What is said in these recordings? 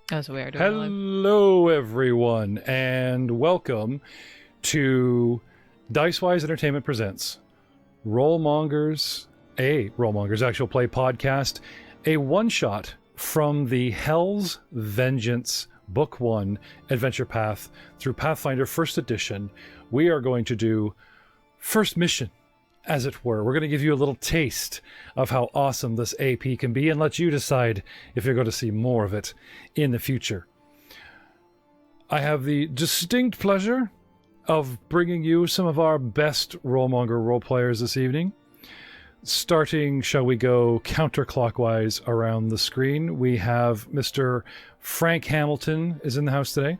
That's weird. Hello, everyone, and welcome to Dicewise Entertainment Presents Mongers Actual Play Podcast, a one-shot from the Hell's Vengeance Book 1 Adventure Path through Pathfinder 1st Edition. We are going to do First Mission, as it were. We're going to give you a little taste of how awesome this AP can be and let you decide if you're going to see more of it in the future. I have the distinct pleasure of bringing you some of our best Rollmonger role players this evening. Starting, shall we go counterclockwise around the screen, we have Mr. Frank Hamilton is in the house today.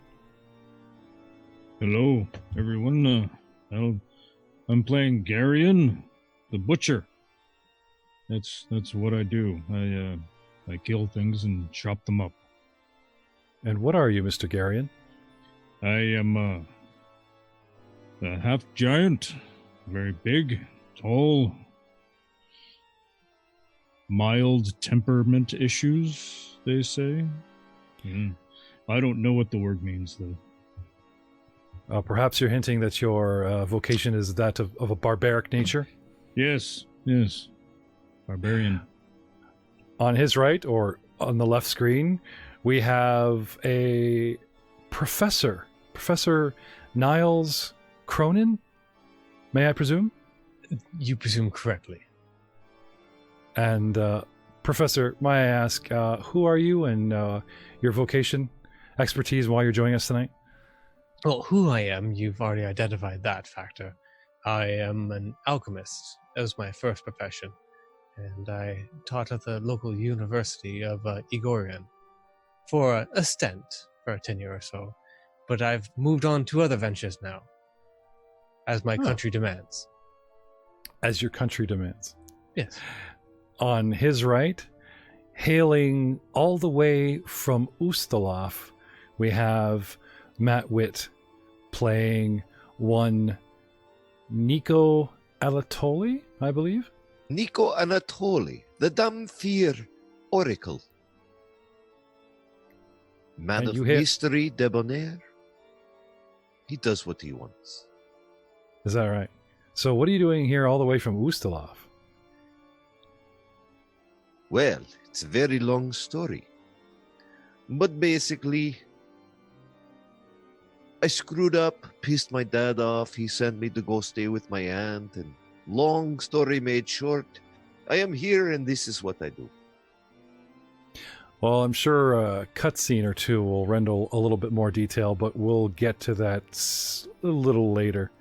Hello, everyone. I'm playing Garion, the Butcher. That's what I do. I kill things and chop them up. And what are you, Mr. Garion? I am a half giant, very big, tall, mild temperament issues, they say. I don't know what the word means, though. Perhaps you're hinting that your vocation is that of a barbaric nature? Yes. Barbarian. On his right, or on the left screen, we have a professor. Professor Niles Cronin, may I presume? You presume correctly. And Professor, may I ask, who are you and your vocation, expertise, while you're joining us tonight? Well, who I am, you've already identified that factor. I am an alchemist. That was my first profession. And I taught at the local university of Igorian for a stint, for a tenure or so. But I've moved on to other ventures now, as my country demands. As your country demands. Yes. On his right, hailing all the way from Ustalof, we have Matt Witt playing one Nico Alatoli, I believe. Nico Anatoli, the Damphir Oracle. Man of mystery, debonair. He does what he wants. Is that right? So what are you doing here all the way from Ustalof? Well, it's a very long story. But basically, I screwed up, pissed my dad off. He sent me to go stay with my aunt. And long story made short, I am here and this is what I do. Well, I'm sure a cutscene or two will render a little bit more detail, but we'll get to that a little later.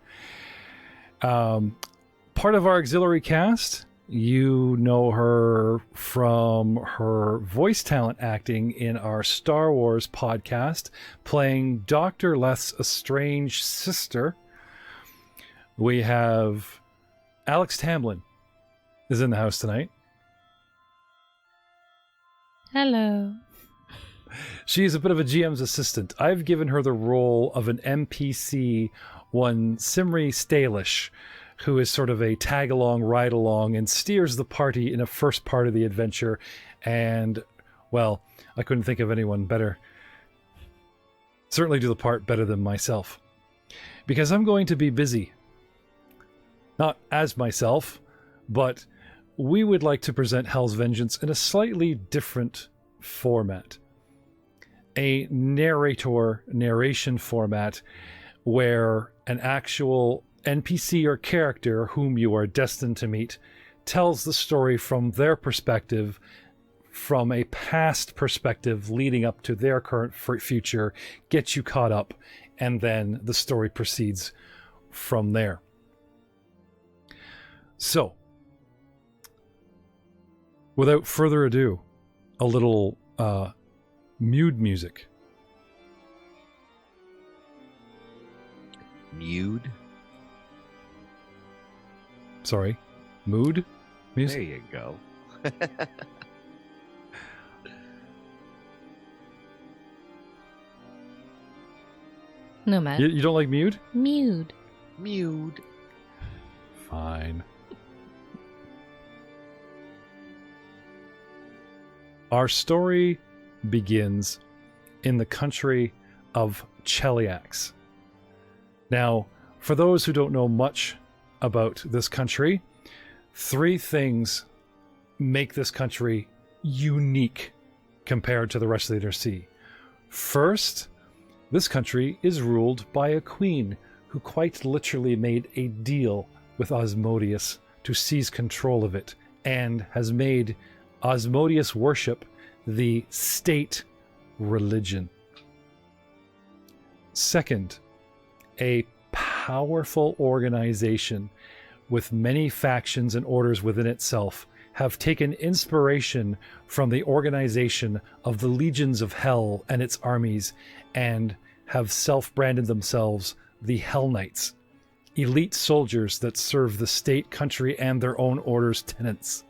Part of our auxiliary cast, you know her from her voice talent acting in our Star Wars podcast, playing Dr. Leth's estranged sister. We have Alex Tamblin is in the house tonight. Hello. She's a bit of a GM's assistant. I've given her the role of an NPC, one Simri Stalish, who is sort of a tag-along, ride-along, and steers the party in the first part of the adventure. And, well, I couldn't think of anyone better. Certainly do the part better than myself. Because I'm going to be busy. Not as myself, but we would like to present Hell's Vengeance in a slightly different format. A narration format where an actual NPC or character whom you are destined to meet tells the story from their perspective, from a past perspective leading up to their current future, gets you caught up, and then the story proceeds from there. So, without further ado, a little Mude music. Mude? Sorry, mood music? There you go. No, Matt. You don't like Mude? Mewed. Mude. Fine. Our story begins in the country of Cheliax. Now, for those who don't know much about this country, 3 things make this country unique compared to the rest of the Inner Sea. First, this country is ruled by a queen who quite literally made a deal with Osmodius to seize control of it, and has made Osmodius worship the state religion. Second, a powerful organization with many factions and orders within itself have taken inspiration from the organization of the legions of hell and its armies, and have self-branded themselves the Hell Knights, elite soldiers that serve the state, country, and their own order's tenets.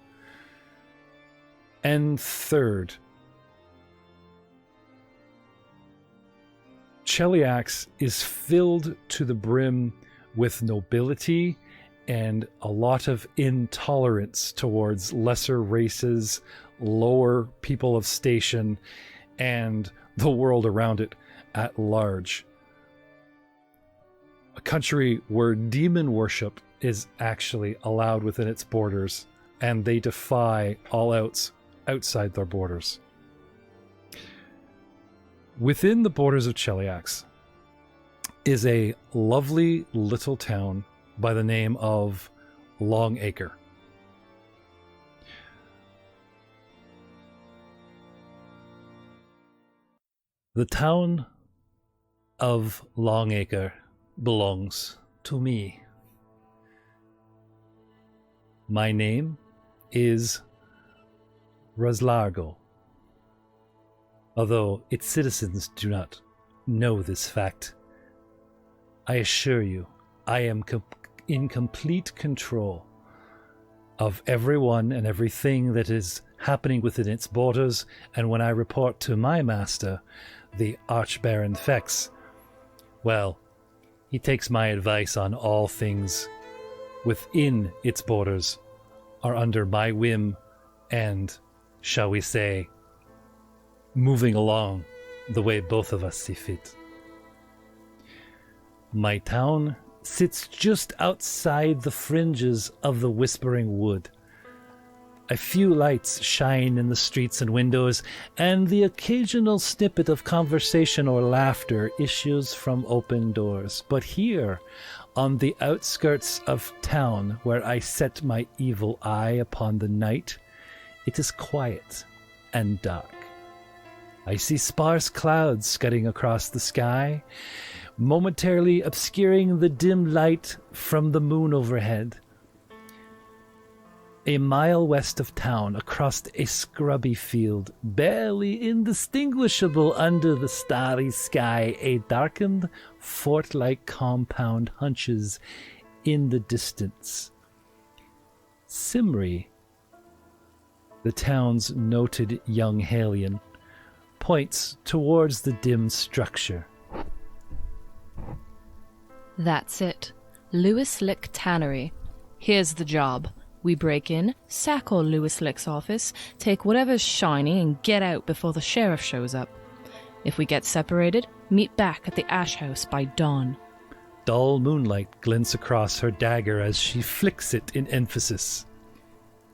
And third, Cheliax is filled to the brim with nobility and a lot of intolerance towards lesser races, lower people of station, and the world around it at large. A country where demon worship is actually allowed within its borders, and they defy all outs outside their borders. Within the borders of Cheliax is a lovely little town by the name of Longacre. The town of Longacre belongs to me. My name is Raslargo, although its citizens do not know this fact. I assure you, I am in complete control of everyone and everything that is happening within its borders, and when I report to my master, the Archbaron Fex, well, he takes my advice on all things within its borders are under my whim and, shall we say, moving along the way both of us see fit. My town sits just outside the fringes of the Whispering Wood. A few lights shine in the streets and windows, and the occasional snippet of conversation or laughter issues from open doors. But here, on the outskirts of town, where I set my evil eye upon the night, it is quiet and dark. I see sparse clouds scudding across the sky, momentarily obscuring the dim light from the moon overhead. A mile west of town, across a scrubby field, barely indistinguishable under the starry sky, a darkened fort-like compound hunches in the distance. Simri, the town's noted young Hellion, points towards the dim structure. That's it. Lewis Lick Tannery. Here's the job. We break in, sack old Lewis Lick's office, take whatever's shiny, and get out before the sheriff shows up. If we get separated, meet back at the Ash House by dawn. Dull moonlight glints across her dagger as she flicks it in emphasis.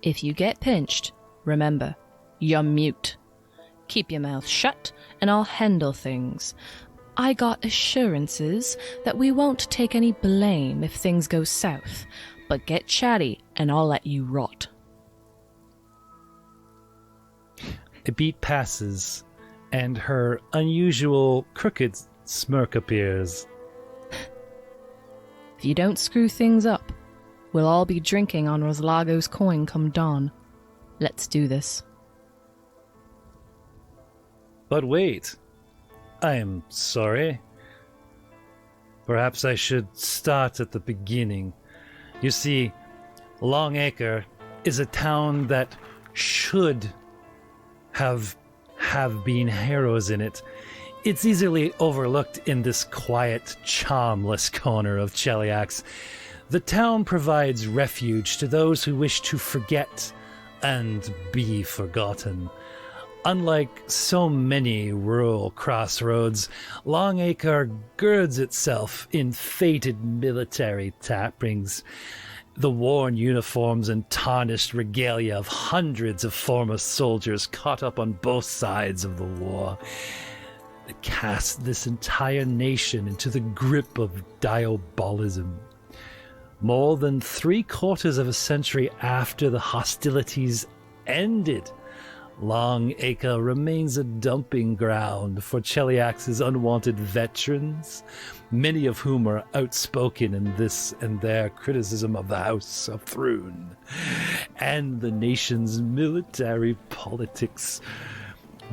If you get pinched, remember, you're mute. Keep your mouth shut, and I'll handle things. I got assurances that we won't take any blame if things go south, but get chatty and I'll let you rot. A beat passes, and her unusual crooked smirk appears. If you don't screw things up, we'll all be drinking on Roslago's coin come dawn. Let's do this. But wait, I am sorry. Perhaps I should start at the beginning. You see, Longacre is a town that should have been heroes in it. It's easily overlooked in this quiet, charmless corner of Cheliax. The town provides refuge to those who wish to forget and be forgotten. Unlike so many rural crossroads, Longacre girds itself in fated military trappings, the worn uniforms and tarnished regalia of hundreds of former soldiers caught up on both sides of the war. They cast this entire nation into the grip of diabolism. More than 3/4 of a century after the hostilities ended, Longacre remains a dumping ground for Cheliax's unwanted veterans, many of whom are outspoken in this and their criticism of the House of Thrune and the nation's military politics.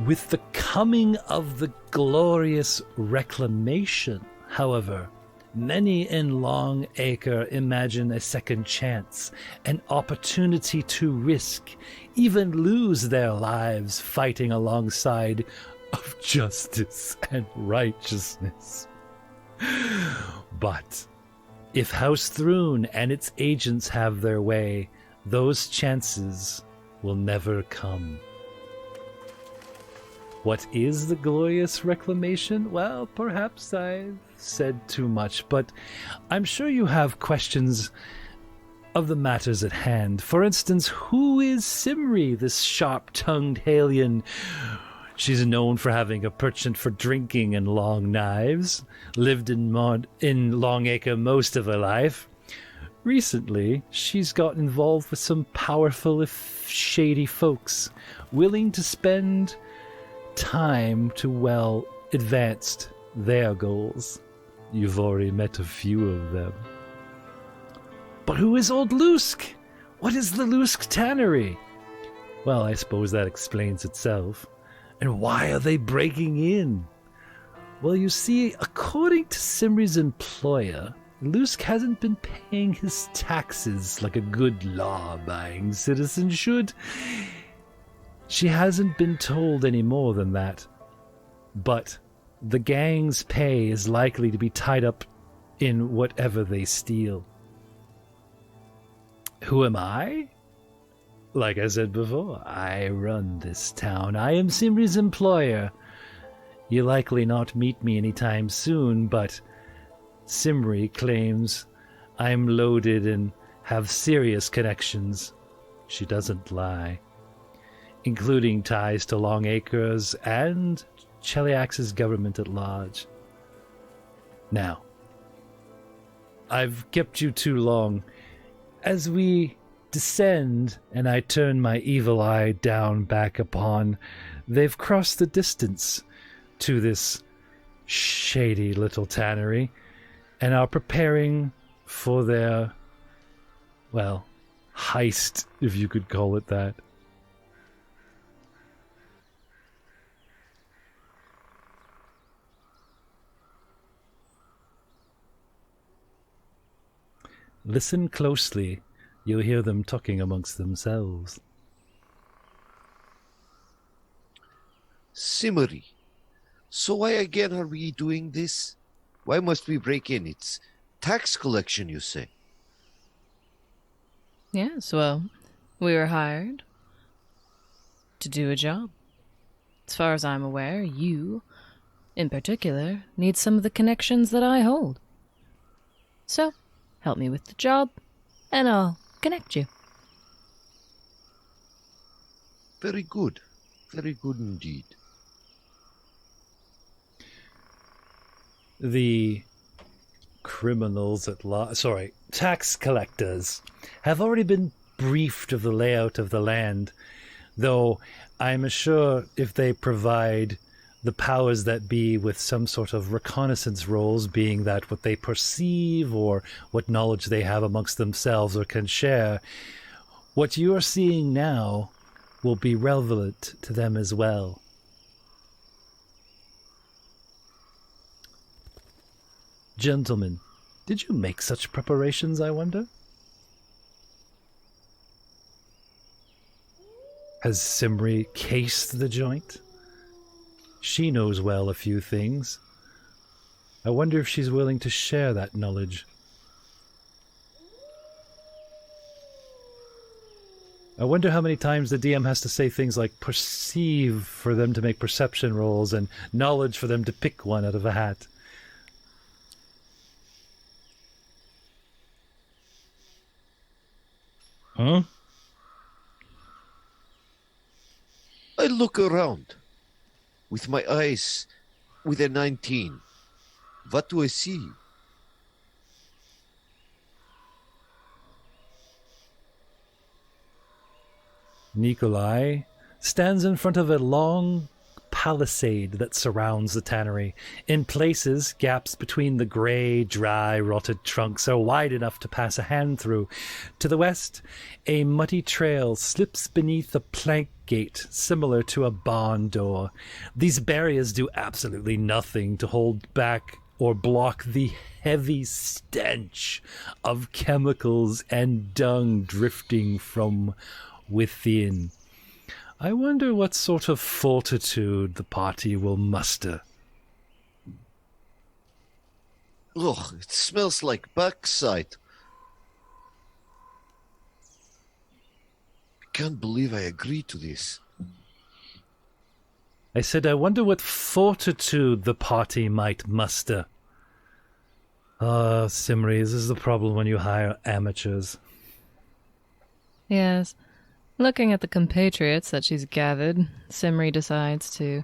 With the coming of the glorious Reclamation, however, many in Longacre imagine a second chance, an opportunity to risk, even lose their lives fighting alongside of justice and righteousness. But if House Thrune and its agents have their way, those chances will never come. What is the glorious Reclamation? Well, perhaps I've said too much, but I'm sure you have questions of the matters at hand. For instance, who is Simri, this sharp-tongued alien? She's known for having a penchant for drinking and long knives, lived in Longacre most of her life. Recently, she's got involved with some powerful, if shady folks, willing to spend time to, well, advance their goals. You've already met a few of them. But who is old Lusk? What is the Lusk Tannery? Well, I suppose that explains itself. And why are they breaking in? Well, you see, according to Simri's employer, Lusk hasn't been paying his taxes like a good law-abiding citizen should. She hasn't been told any more than that. But the gang's pay is likely to be tied up in whatever they steal. Who am I? Like I said before, I run this town. I am Simri's employer. You'll likely not meet me anytime soon, but Simri claims I'm loaded and have serious connections. She doesn't lie, including ties to Longacre's and Cheliax's government at large. Now, I've kept you too long. As we descend and I turn my evil eye down back upon, they've crossed the distance to this shady little tannery and are preparing for their, well, heist, if you could call it that. Listen closely. You'll hear them talking amongst themselves. Simmery. So why again are we doing this? Why must we break in? It's tax collection, you say? Yes, well, we were hired to do a job. As far as I'm aware, you, in particular, need some of the connections that I hold. So, help me with the job, and I'll connect you. Very good. Very good indeed. The tax collectors have already been briefed of the layout of the land, though I'm sure if they provide the powers that be with some sort of reconnaissance roles, being that what they perceive or what knowledge they have amongst themselves or can share, what you are seeing now will be relevant to them as well. Gentlemen, did you make such preparations, I wonder? Has Simri cased the joint? She knows well a few things. I wonder if she's willing to share that knowledge. I wonder how many times the DM has to say things like perceive for them to make perception rolls and knowledge for them to pick one out of a hat. Huh? I look around with my eyes with a 19. What do I see? Nikolai stands in front of a long palisade that surrounds the tannery. In places, gaps between the grey, dry, rotted trunks are wide enough to pass a hand through. To the west, a muddy trail slips beneath a plank gate similar to a barn door. These barriers do absolutely nothing to hold back or block the heavy stench of chemicals and dung drifting from within. I wonder what sort of fortitude the party will muster. Ugh, it smells like backside. I can't believe I agreed to this. I said, I wonder what fortitude the party might muster. Ah, Simri, this is the problem when you hire amateurs. Yes. Looking at the compatriots that she's gathered, Simri decides to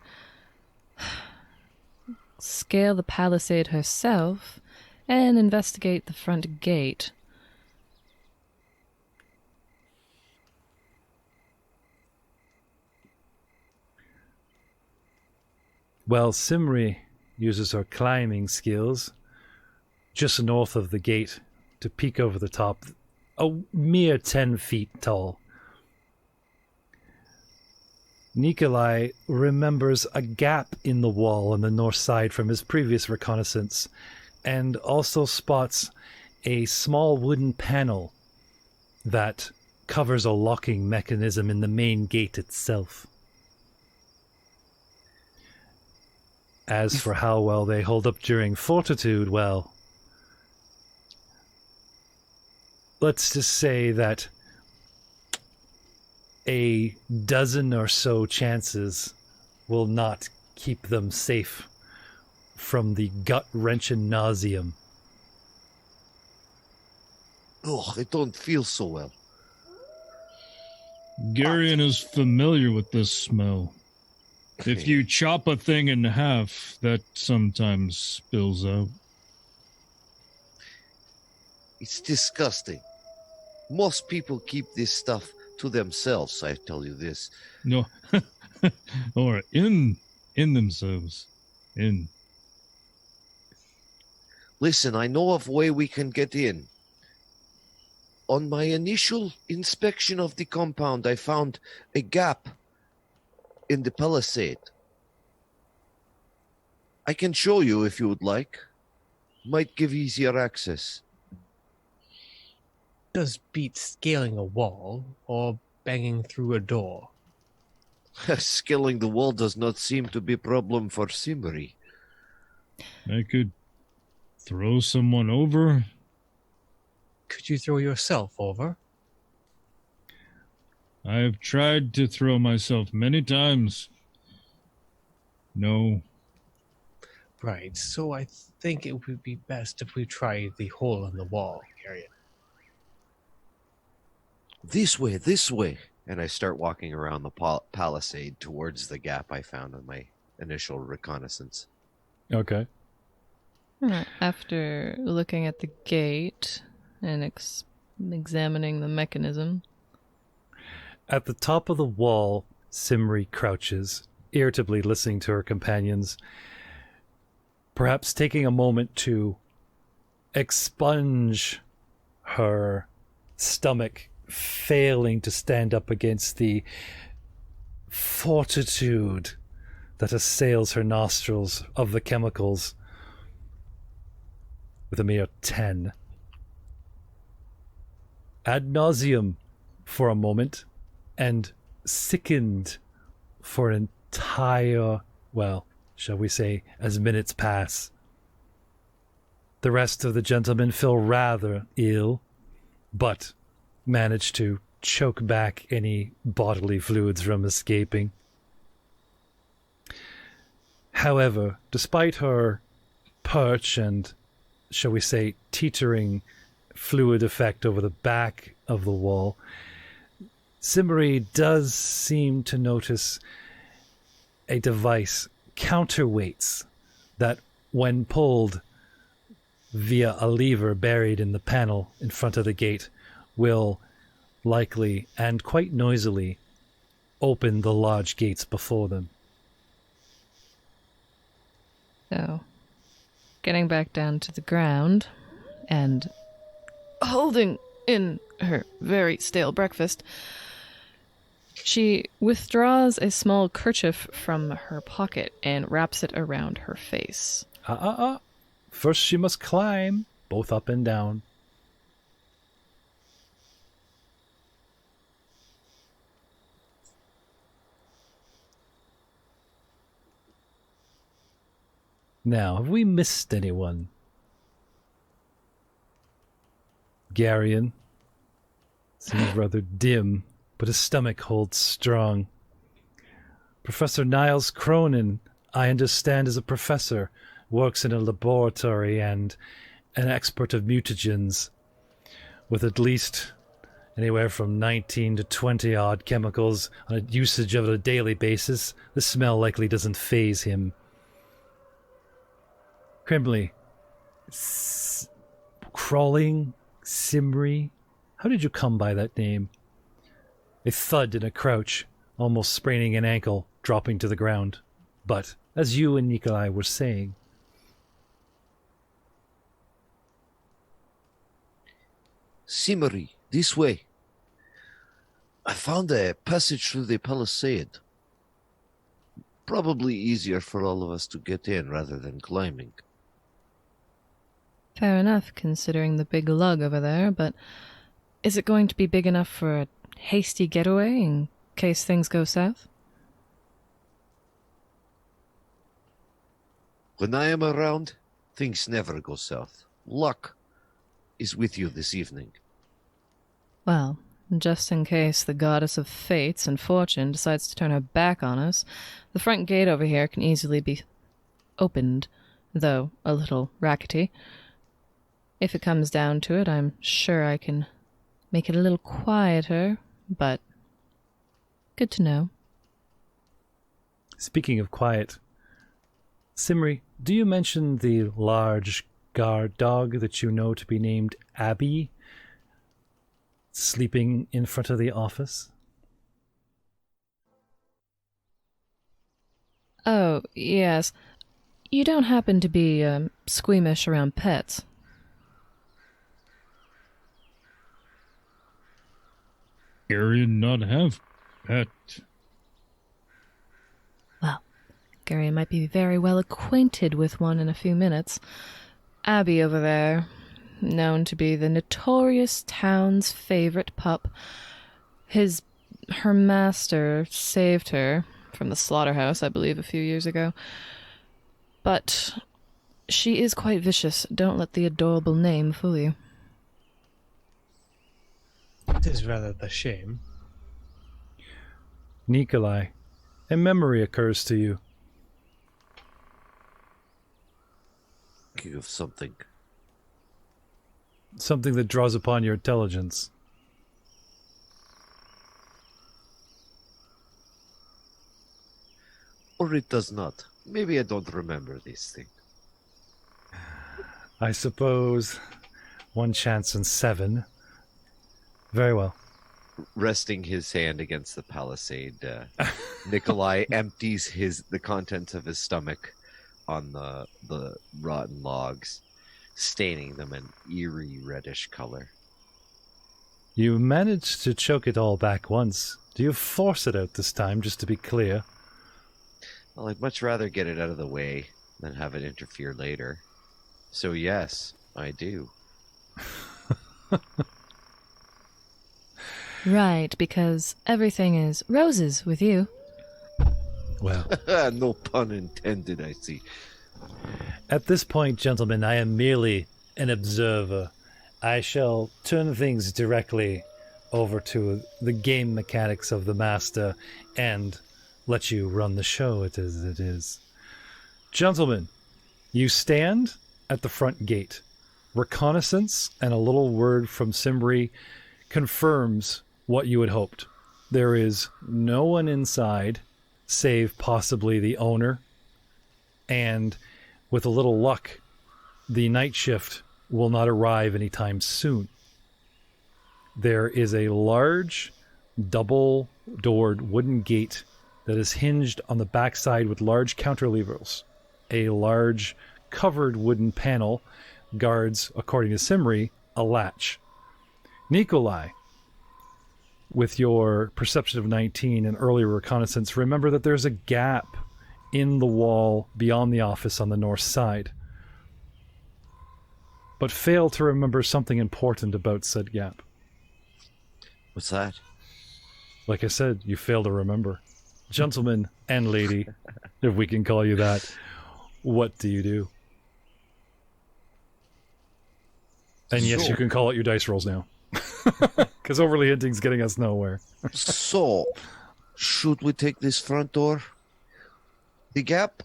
scale the palisade herself and investigate the front gate. Well, Simri uses her climbing skills just north of the gate to peek over the top, a mere 10 feet tall. Nikolai remembers a gap in the wall on the north side from his previous reconnaissance, and also spots a small wooden panel that covers a locking mechanism in the main gate itself. As for how well they hold up during fortitude, well, let's just say that a dozen or so chances will not keep them safe from the gut-wrenching nauseum. Ugh, I don't feel so well. Garion is familiar with this smell. If you chop a thing in half, that sometimes spills out. It's disgusting. Most people keep this stuff to themselves, I tell you this. No, or in themselves. In. Listen, I know of a way we can get in. On my initial inspection of the compound, I found a gap in the palisade. I can show you if you would like. Might give easier access. Does beat scaling a wall or banging through a door? Scaling the wall does not seem to be a problem for Simri. I could throw someone over. Could you throw yourself over? I have tried to throw myself many times. No. Right, so I think it would be best if we try the hole in the wall, Garion. This way. And I start walking around the palisade towards the gap I found on my initial reconnaissance. Okay. After looking at the gate and examining the mechanism. At the top of the wall, Simri crouches, irritably listening to her companions, perhaps taking a moment to expunge her stomach, failing to stand up against the fortitude that assails her nostrils of the chemicals, with a mere 10. Ad nauseum for a moment, and sickened for an entire, well, shall we say, as minutes pass. The rest of the gentlemen feel rather ill, but manage to choke back any bodily fluids from escaping. However, despite her perch and, shall we say, teetering fluid effect over the back of the wall, Simmery does seem to notice a device, counterweights, that when pulled via a lever buried in the panel in front of the gate will likely and quite noisily open the large gates before them. So, getting back down to the ground and holding in her very stale breakfast, she withdraws a small kerchief from her pocket and wraps it around her face. First she must climb, both up and down. Now, have we missed anyone? Garion seems rather dim, but his stomach holds strong. Professor Niles Cronin, I understand, is a professor, works in a laboratory and an expert of mutagens, with at least anywhere from 19 to 20 odd chemicals on a usage of a daily basis. The smell likely doesn't faze him. Crimley, Crawling, Simri, how did you come by that name? A thud and a crouch, almost spraining an ankle, dropping to the ground. But, as you and Nikolai were saying... Simmery, this way. I found a passage through the palisade. Probably easier for all of us to get in rather than climbing. Fair enough, considering the big lug over there, but is it going to be big enough for a hasty getaway in case things go south? When I am around, things never go south. Luck is with you this evening. Well, just in case the goddess of fates and fortune decides to turn her back on us, the front gate over here can easily be opened, though a little rackety. If it comes down to it, I'm sure I can make it a little quieter, but good to know. Speaking of quiet, Simri, do you mention the large guard dog that you know to be named Abby, sleeping in front of the office? Oh, yes. You don't happen to be squeamish around pets? Garion not have pet. Well, Gary might be very well acquainted with one in a few minutes. Abby over there, known to be the notorious town's favorite pup. Her master saved her from the slaughterhouse, I believe, a few years ago. But she is quite vicious. Don't let the adorable name fool you. It is rather the shame. Nikolai, a memory occurs to you. Thinking of something. Something that draws upon your intelligence. Or it does not. Maybe I don't remember this thing. I suppose 1 chance in 7. Very well. Resting his hand against the palisade, Nikolai empties the contents of his stomach on the rotten logs, staining them an eerie reddish color. You managed to choke it all back once. Do you force it out this time, just to be clear? Well, I'd much rather get it out of the way than have it interfere later. So yes, I do. Right, because everything is roses with you. Well, No pun intended, I see. at this point, gentlemen, I am merely an observer. I shall turn things directly over to the game mechanics of the master and let you run the show. It is. Gentlemen, you stand at the front gate. Reconnaissance and a little word from Simbri confirms what you had hoped. There is no one inside, save possibly the owner. And with a little luck, the night shift will not arrive anytime soon. There is a large, double-doored wooden gate that is hinged on the backside with large counterlevers. A large, covered wooden panel guards, according to Simri, a latch. Nikolai, with your perception of 19 and earlier reconnaissance, remember that there's a gap in the wall beyond the office on the north side. But fail to remember something important about said gap. What's that? Like I said, you fail to remember. Gentleman and lady, if we can call you that, what do you do? And yes, you can call out your dice rolls now. Because overly hinting's getting us nowhere. So, should we take this front door? The gap?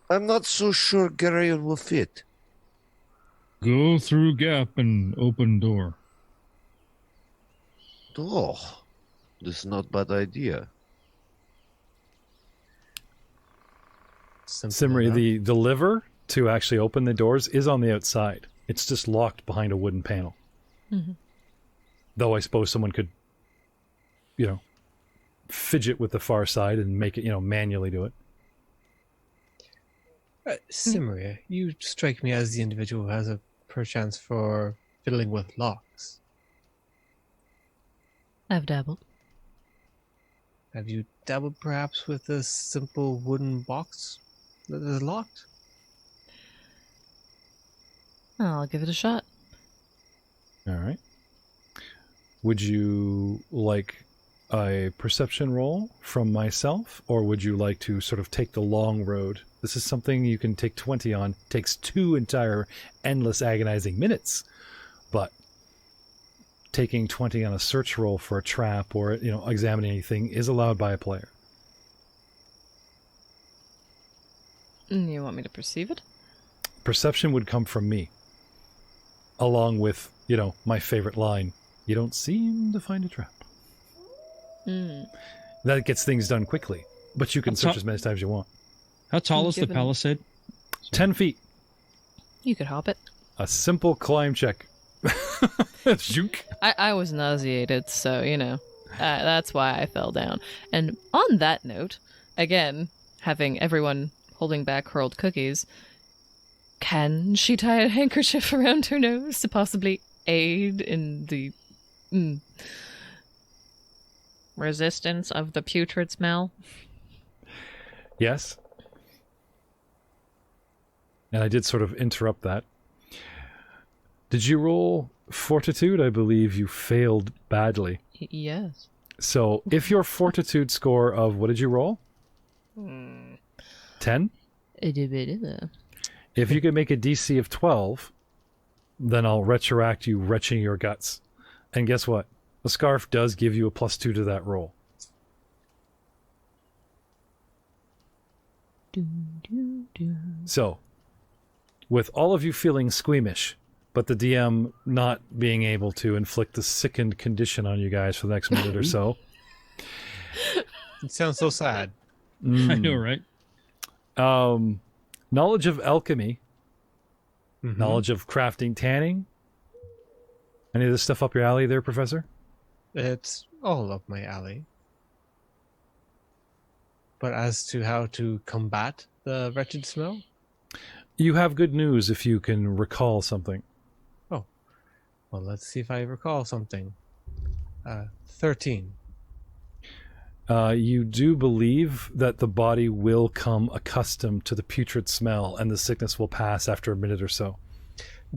I'm not so sure Garion will fit. Go through gap and open door. Oh, this is not bad idea. Simri, the lever to actually open the doors is on the outside. It's just locked behind a wooden panel. Mm-hmm. Though I suppose someone could, fidget with the far side and make it, manually do it. Simria, you strike me as the individual who has a perchance for fiddling with locks. I've dabbled. Have you dabbled perhaps with a simple wooden box that is locked? I'll give it a shot. All right. Would you like a perception roll from myself, or would you like to sort of take the long road? This is something you can take 20 on. Takes 2 entire endless agonizing minutes, but taking 20 on a search roll for a trap or examining anything is allowed by a player. You want me to perceive it? Perception would come from me, along with my favorite line, you don't seem to find a trap. That gets things done quickly, but you can search as many times as you want. How tall is the palisade? 10 feet. You could hop it. A simple climb check. Zook. I was nauseated, so, that's why I fell down. And on that note, again, having everyone holding back hurled cookies, can she tie a handkerchief around her nose to possibly aid in the resistance of the putrid smell? Yes. And I did sort of interrupt that. Did you roll fortitude? I believe you failed badly. Yes. So if your fortitude score of, what did you roll? 10? If you can make a DC of 12, then I'll retroact you retching your guts. And guess what? The scarf does give you a +2 to that roll. So, with all of you feeling squeamish, but the DM not being able to inflict the sickened condition on you guys for the next minute or so. It sounds so sad. I know, right? Knowledge of alchemy, knowledge of crafting, tanning. Any of this stuff up your alley there, Professor? It's all up my alley. But as to how to combat the wretched smell? You have good news if you can recall something. Oh. Well, let's see if I recall something. 13. You do believe that the body will come accustomed to the putrid smell and the sickness will pass after a minute or so.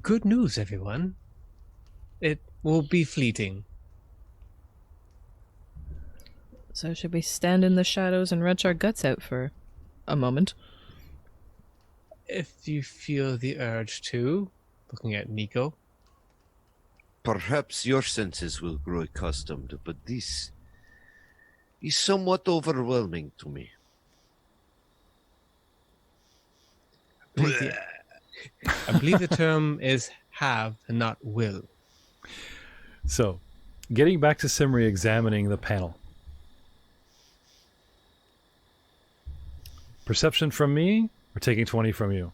Good news, everyone. It will be fleeting. So should we stand in the shadows and wrench our guts out for a moment? If you feel the urge to, looking at Nico. Perhaps your senses will grow accustomed, but this is somewhat overwhelming to me. I believe the term is have and not will. So, getting back to Simri examining the panel. Perception from me, or taking 20 from you?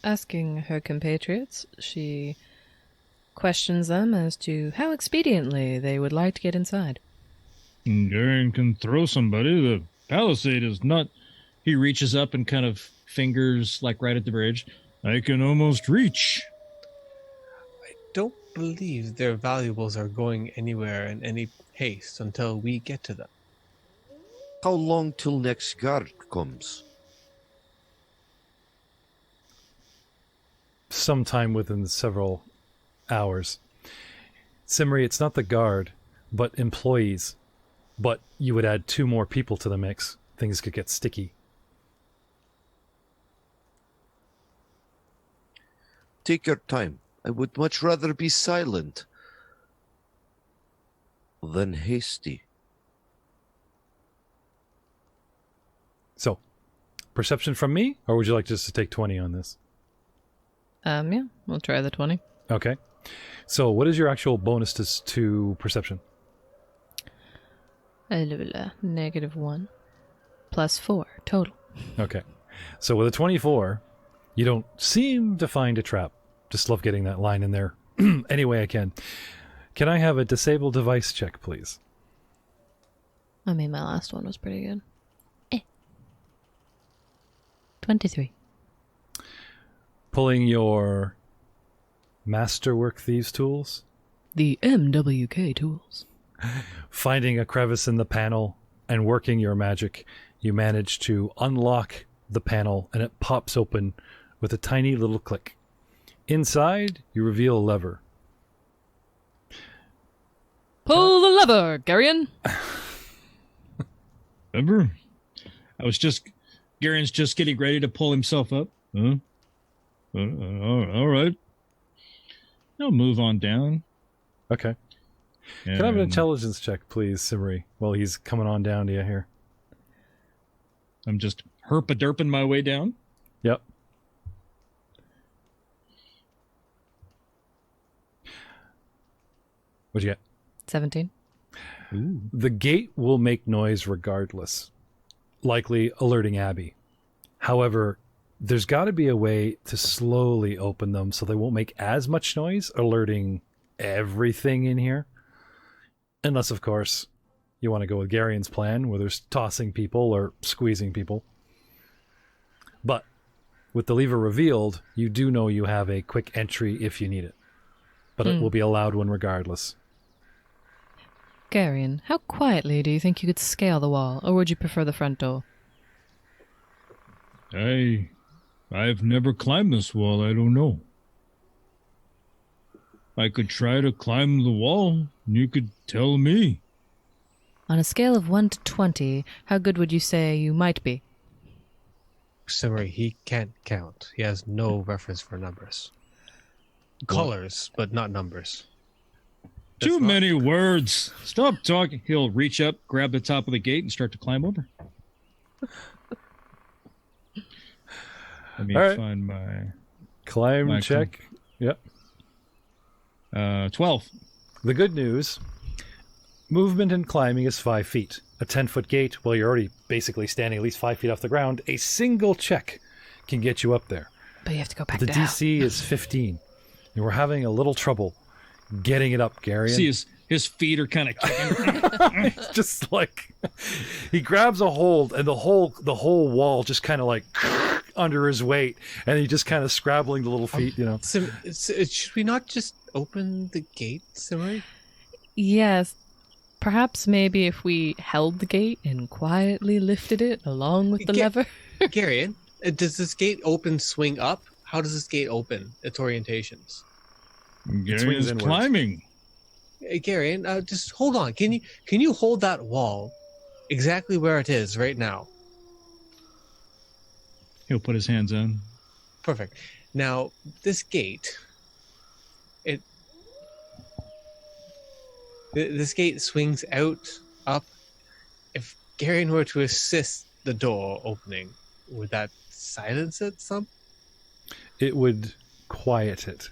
Asking her compatriots, she questions them as to how expediently they would like to get inside. Garion can throw somebody. The palisade is not... He reaches up and kind of fingers, like right at the bridge. I can almost reach. I don't believe their valuables are going anywhere in any haste until we get to them. How long till next guard comes? Sometime within several hours. Simri, it's not the guard, but employees. But you would add 2 more people to the mix. Things could get sticky. Take your time. I would much rather be silent than hasty. So, perception from me, or would you like just to take 20 on this? Yeah, we'll try the 20. Okay. So, what is your actual bonus to perception? -1 plus 4 total. Okay. So, with a 24, you don't seem to find a trap. Just love getting that line in there any way I can. Can I have a disable device check, please? I mean, my last one was pretty good. 23. Pulling your Masterwork Thieves tools, The MWK tools. finding a crevice in the panel, and working your magic, you manage to unlock the panel, and it pops open with a tiny little click. Inside, you reveal a lever. Pull the lever, Garion! Remember? Garion's just getting ready to pull himself up. Huh? All right. I'll move on down. Okay. Can I have an intelligence check, please, Simri, while he's coming on down to you here? I'm just herpa-derping my way down. Yep. What'd you get? 17. Ooh. The gate will make noise regardless, likely alerting Abby. However, there's got to be a way to slowly open them so they won't make as much noise, alerting everything in here. Unless, of course, you want to go with Garion's plan, where there's tossing people or squeezing people. But with the lever revealed, you do know you have a quick entry if you need it. But it will be a loud one regardless. Garion, how quietly do you think you could scale the wall, or would you prefer the front door? I've never climbed this wall. I don't know. I could try to climb the wall, and you could tell me. On a scale of 1 to 20, how good would you say you might be? Simri, he can't count. He has no reference for numbers. Colors, but not numbers. Too many words. Stop talking. He'll reach up, grab the top of the gate, and start to climb over. Let me find my Climb check. Yep. 12. The good news, movement and climbing is 5 feet. A 10-foot gate, well, you're already basically standing at least 5 feet off the ground. A single check can get you up there. But you have to go back The down. DC is 15. And we're having a little trouble getting it up, Garion. See, his feet are kind of kicking. Just like he grabs a hold, and the whole wall just kind of like under his weight, and he just kind of scrabbling the little feet, you know. Should we not just open the gate, Simri? Yes. Perhaps maybe if we held the gate and quietly lifted it along with the lever. Garion, does this gate swing up? How does this gate open? Its orientations. Garion's climbing. Garion, just hold on. Can you hold that wall exactly where it is right now? He'll put his hands on. Perfect. Now, this gate, this gate swings up. If Garion were to assist the door opening, would that silence it some? It would quiet it.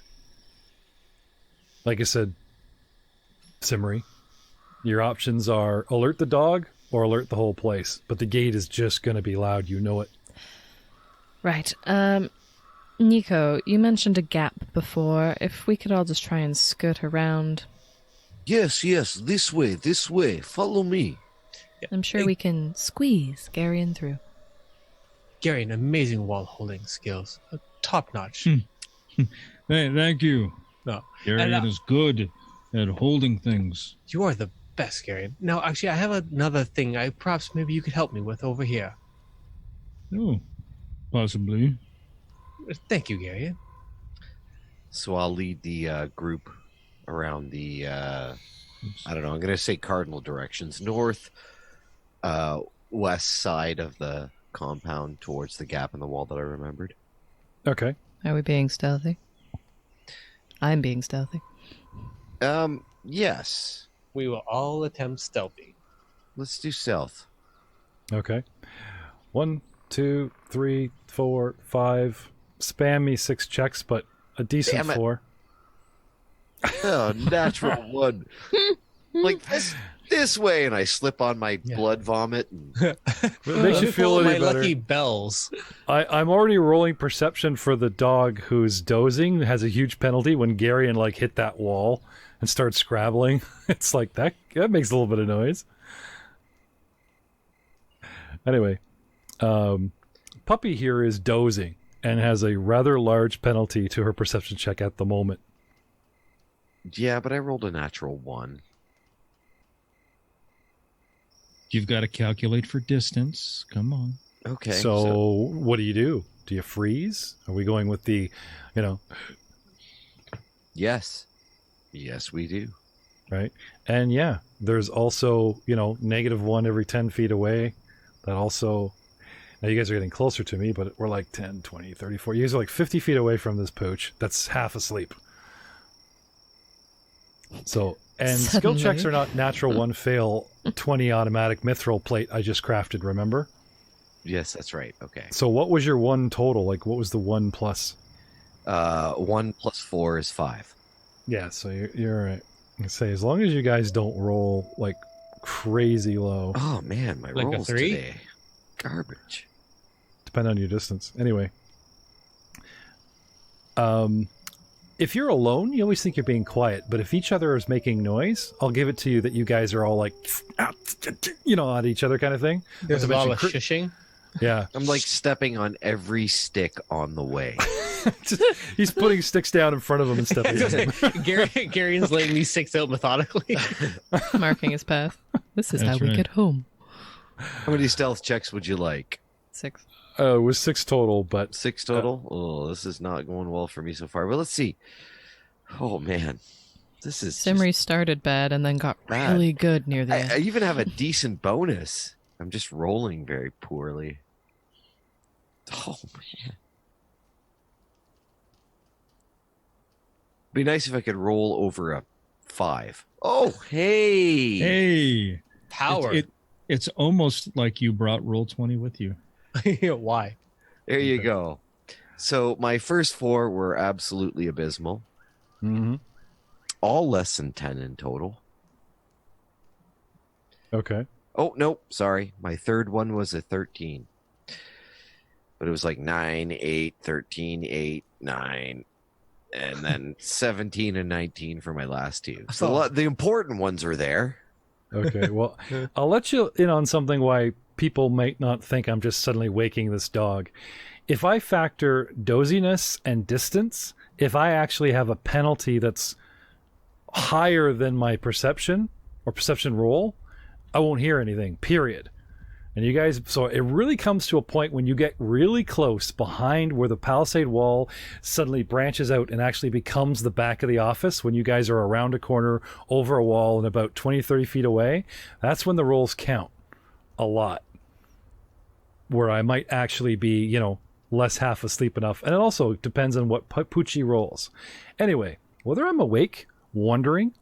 Like I said, Simmery, your options are alert the dog or alert the whole place. But the gate is just going to be loud. You know it. Right. Nico, you mentioned a gap before. If we could all just try and skirt around. Yes, this way. Follow me. I'm sure we can squeeze Garion through. Garion, amazing wall holding skills. Top notch. Hey, thank you. No. Garion is good at holding things. You are the best, Garion. Now, actually, I have another thing perhaps maybe you could help me with over here. Oh, possibly. Thank you, Garion. So I'll lead the group around the, I don't know, I'm going to say cardinal directions. North, west side of the compound towards the gap in the wall that I remembered. Okay. Are we being stealthy? I'm being stealthy. Yes. We will all attempt stealthy. Let's do stealth. Okay. 1, 2, 3, 4, 5. Spam me 6 checks, but a decent 4. Oh, natural 1. Like this way, and I slip on my blood vomit. And... It makes you feel a my little better. lucky bells. I'm already rolling perception for the dog who's dozing. Has a huge penalty when Garion hit that wall and starts scrabbling. It's like that makes a little bit of noise. Anyway, Puppy here is dozing and has a rather large penalty to her perception check at the moment. Yeah, but I rolled a natural 1. You've got to calculate for distance. Come on. Okay. So what do? Do you freeze? Are we going with the, Yes. Yes, we do. Right? And yeah, there's also, -1 every 10 feet away. That also... Now, you guys are getting closer to me, but we're 10, 20, 30, 40. You guys are 50 feet away from this pooch. That's half asleep. So, and skill Suddenly. checks are not natural 1 fail 20 automatic mithril plate I just crafted, remember? Yes, that's right. Okay. So what was your 1 total? What was the 1 plus? 1 plus 4 is 5. Yeah, so you're right. I say, as long as you guys don't roll crazy low. Oh, man, my Like a rolls 3? today. Garbage. Depend on your distance. Anyway. If you're alone, you always think you're being quiet, but if each other is making noise, I'll give it to you that you guys are all at each other kind of thing. There's a lot of shushing. Yeah. I'm stepping on every stick on the way. He's putting sticks down in front of him and stepping on them. Garion's laying these 6 out methodically. Marking his path. This is That's how we right. get home. How many stealth checks would you like? 6. It was 6 total, but 6 total? Oh, this is not going well for me so far. Well, let's see. Oh, man. This is Simri started bad and then got bad. really good near the end. I even have a decent bonus. I'm just rolling very poorly. Oh, man. Be nice if I could roll over a 5. Oh, hey. Hey. Power. It's almost like you brought Roll20 with you. Why? There you go. So my first 4 were absolutely abysmal. mm-hmm. All less than 10 in total. Okay. Oh, no, sorry. My third one was a 13. But it was 9, 8, 13, 8, 9, and then 17 and 19 for my last 2. So the important ones are there. Okay, well, I'll let you in on something why people might not think I'm just suddenly waking this dog. If I factor doziness and distance, if I actually have a penalty that's higher than my perception or perception roll, I won't hear anything, period. And you guys, so it really comes to a point when you get really close behind where the palisade wall suddenly branches out and actually becomes the back of the office, when you guys are around a corner, over a wall, and about 20, 30 feet away, that's when the rolls count a lot. Where I might actually be, less half asleep enough. And it also depends on what Poochie rolls. Anyway, whether I'm awake, wandering,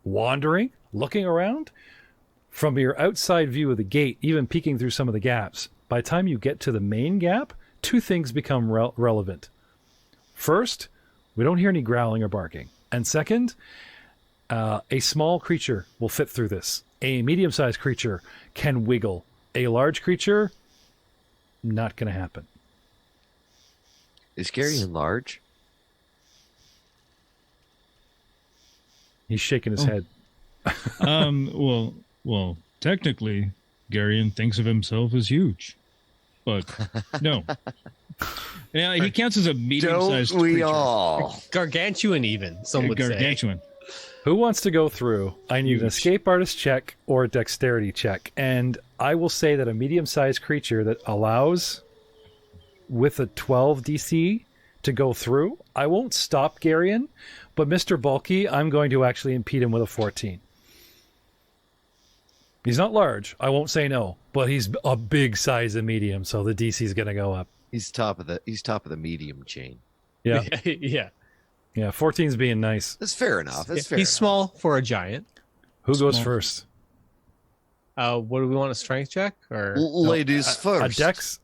looking around, from your outside view of the gate, even peeking through some of the gaps, by the time you get to the main gap, two things become relevant. First, we don't hear any growling or barking. And second, a small creature will fit through this. A medium-sized creature can wiggle. A large creature, not going to happen. Is Garion large? He's shaking his head. Well, technically, Garion thinks of himself as huge, but no. Yeah, he counts as a medium-sized Don't we creature. all? Gargantuan, even some would say. Gargantuan. Who wants to go through? I need an escape artist check or a dexterity check. And I will say that a medium-sized creature that allows, with a 12 DC, to go through, I won't stop Garion, but Mr. Bulky, I'm going to actually impede him with a 14. He's not large. I won't say no, but he's a big size of medium, so the DC is going to go up. He's top of the medium chain. Yeah. Yeah. Yeah, 14's being nice. That's fair enough. That's fair He's enough. small for a giant. Who goes Small. first? What do we want, a strength check? Or Ladies first.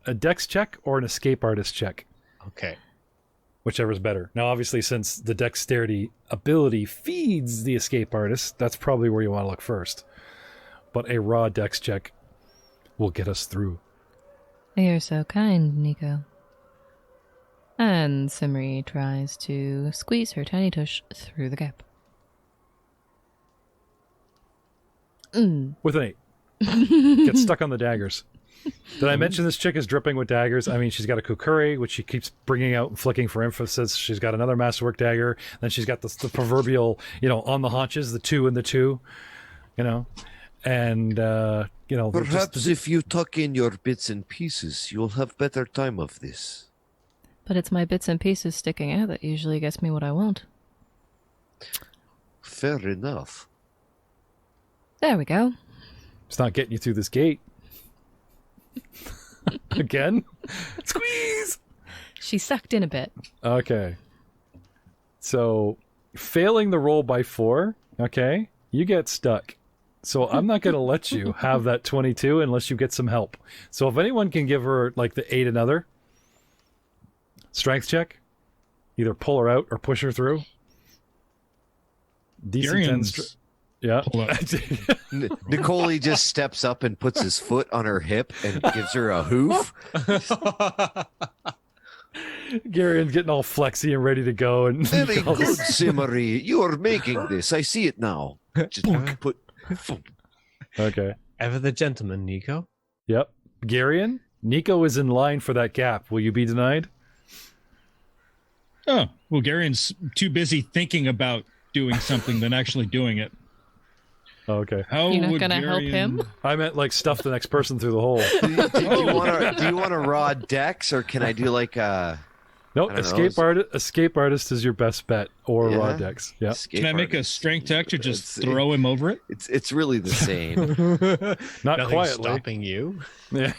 A dex check or an escape artist check, Okay. whichever's better. Now, obviously, since the dexterity ability feeds the escape artist, that's probably where you want to look first. But a raw dex check will get us through. You're so kind, Nico. And Simri tries to squeeze her tiny tush through the gap. With an 8. Gets stuck on the daggers. Did I mention this chick is dripping with daggers? I mean, she's got a kukuri, which she keeps bringing out and flicking for emphasis. She's got another masterwork dagger. Then she's got the proverbial, on the haunches, the 2 and the 2, And, Perhaps if you tuck in your bits and pieces, you'll have better time of this. But it's my bits and pieces sticking out that usually gets me what I want. Fair enough. There we go. It's not getting you through this gate. Again? Squeeze! She sucked in a bit. Okay. So, failing the roll by 4, okay, you get stuck. So I'm not going to let you have that 22 unless you get some help. So if anyone can give her, like, the 8 another strength check, either pull her out or push her through. DC 10 Garion's yeah. pull up. Nicole just steps up and puts his foot on her hip and gives her a hoof. Garion's getting all flexy and ready to go. And Very good, Simmery. You are making this. I see it now. Just put. Okay. Ever the gentleman, Nico. Yep. Garion, Nico is in line for that gap. Will you be denied? Oh, well, Garion's too busy thinking about doing something than actually doing it. Okay. How You're not would gonna help him? I meant like stuff the next person through the hole. Do you want a raw dex, or can I do like a? No, I don't know. escape artist is your best bet, or Yeah? raw dex. Yeah. Can I make a strength check to just It's- throw him over it? It's really the same. Not Nothing's quietly. stopping you. Yeah.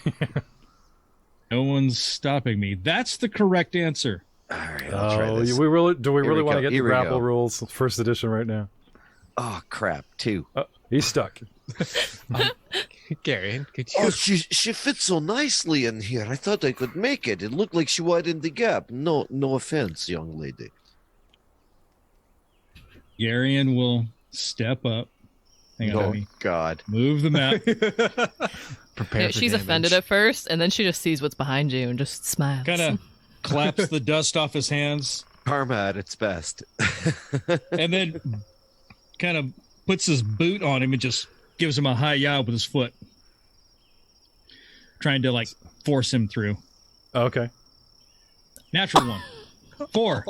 No one's stopping me. That's the correct answer. All right, I'll try Oh, this. do we really Here we want go, to get the here we grapple go. rules first edition right now? Oh crap! 2. He's stuck. Garion, could you? Oh, she fits so nicely in here. I thought I could make it. It looked like she widened the gap. No offense, young lady. Garion will step up. Hang on, Oh let me God! move the map. Prepare Yeah, for she's damage. offended at first, and then she just sees what's behind you and just smiles. Kind of claps the dust off his hands, Karma at its best. and then kind of puts his boot on him and just gives him a high yaw with his foot, trying to like force him through. Okay. Natural 1. 4.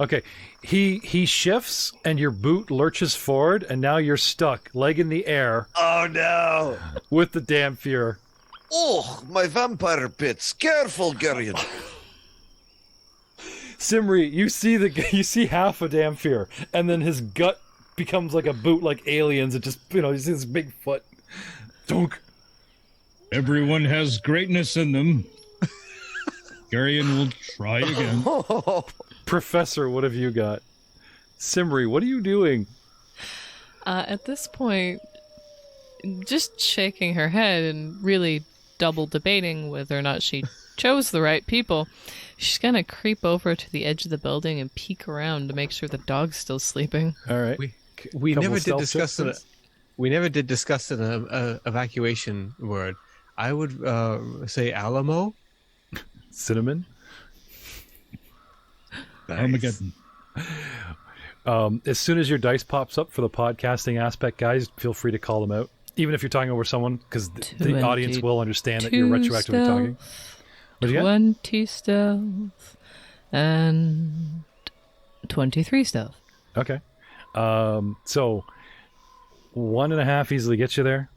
Okay. He shifts and your boot lurches forward and now you're stuck, leg in the air, Oh no! with the damn fear. Oh, my vampire bits! Careful, Garion. Simri, you see half a damn fear, and then his gut becomes like a boot, like aliens. It just you see this big foot. Dunk. Everyone has greatness in them. Garion will try again. Professor, what have you got? Simri, what are you doing? At this point, just shaking her head and really double debating whether or not she chose the right people, she's gonna creep over to the edge of the building and peek around to make sure the dog's still sleeping. All right. We Couple never did stealth discuss checks, it. We never did discuss an evacuation word. I would say Alamo. Cinnamon. Armageddon. As soon as your dice pops up for the podcasting aspect, guys, feel free to call them out. Even if you're talking over someone, because the audience will understand that you're retroactively talking. What do you got? 20 stealth and 23 stealth. Okay. So 1.5 easily gets you there,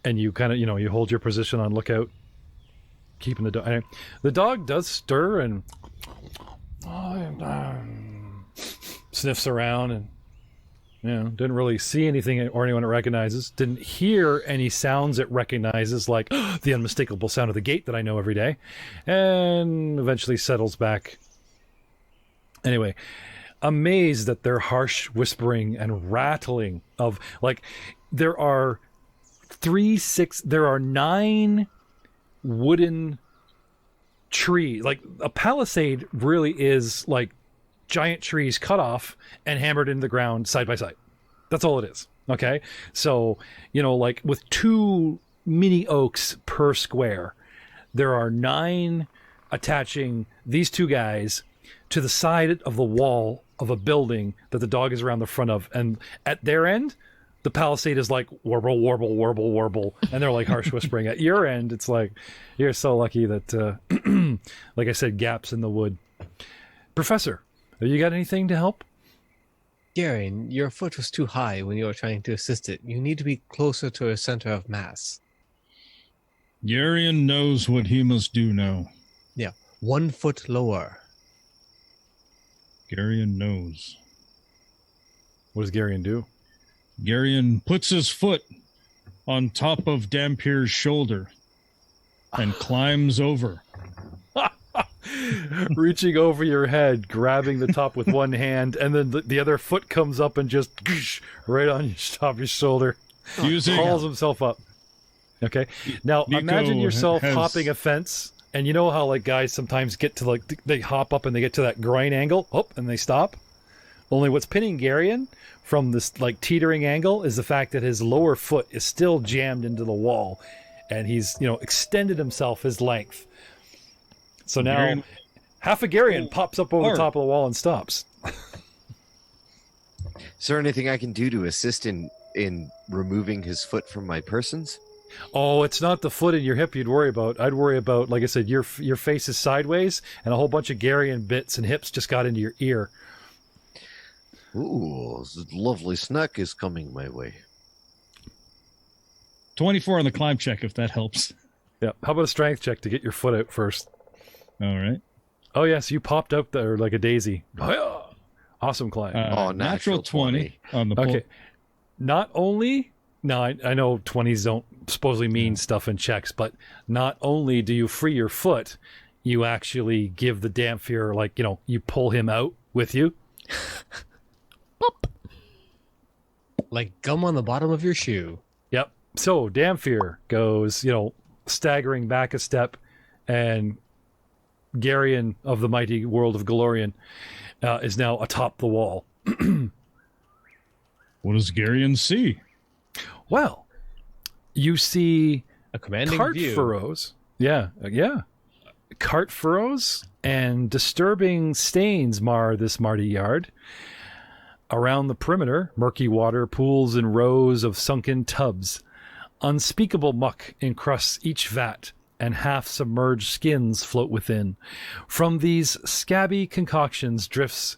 and you kind of, you hold your position on lookout, keeping the dog. The dog does stir and sniffs around, and didn't really see anything or anyone it recognizes. Didn't hear any sounds it recognizes, like the unmistakable sound of the gate that I know every day, and eventually settles back. Anyway, amazed at their harsh whispering and rattling of, like, there are 9 wooden trees. Like, a palisade really is like giant trees cut off and hammered into the ground side by side. That's all it is. Okay. So, like with 2 mini oaks per square, there are 9 attaching these 2 guys to the side of the wall of a building that the dog is around the front of. And at their end, the palisade is like warble, warble, warble, warble. And they're like harsh whispering. At your end, it's like, you're so lucky that, like I said, gaps in the wood. Professor, have you got anything to help? Garion, your foot was too high when you were trying to assist it. You need to be closer to a center of mass. Garion knows what he must do now. Yeah, 1 foot lower. Garion knows. What does Garion do? Garion puts his foot on top of Dampier's shoulder and climbs over. Reaching over your head, grabbing the top with one hand, and then the other foot comes up and just right on your top of your shoulder. Hauls himself up. Okay. Now Nico imagine yourself has... hopping a fence, and you know how like guys sometimes get to like they hop up and they get to that groin angle, and they stop. Only what's pinning Garion from this like teetering angle is the fact that his lower foot is still jammed into the wall, and he's extended himself his length. So now Garion... half a Garion pops up over the top of the wall and stops. Is there anything I can do to assist in removing his foot from my persons? Oh, it's not the foot in your hip you'd worry about. I'd worry about, like I said, your face is sideways, and a whole bunch of Garion bits and hips just got into your ear. Ooh, this lovely snack is coming my way. 24 on the climb check, if that helps. Yeah. How about a strength check to get your foot out first? All right. Oh, yes, you popped out there like a daisy. Awesome climb. Natural 20 on the pull. Okay. Not only... Now, I know 20s don't supposedly mean stuff in checks, but not only do you free your foot, you actually give the Dampier, like, you pull him out with you. Plop. Like gum on the bottom of your shoe. Yep. So Dampier goes, staggering back a step, and Garion of the mighty world of Galorian is now atop the wall. What does Garion see? Well, you see a commanding cart view. furrows. Yeah. Cart furrows and disturbing stains mar this marty yard. Around the perimeter, murky water pools in rows of sunken tubs. Unspeakable muck encrusts each vat, and half-submerged skins float within. From these scabby concoctions drifts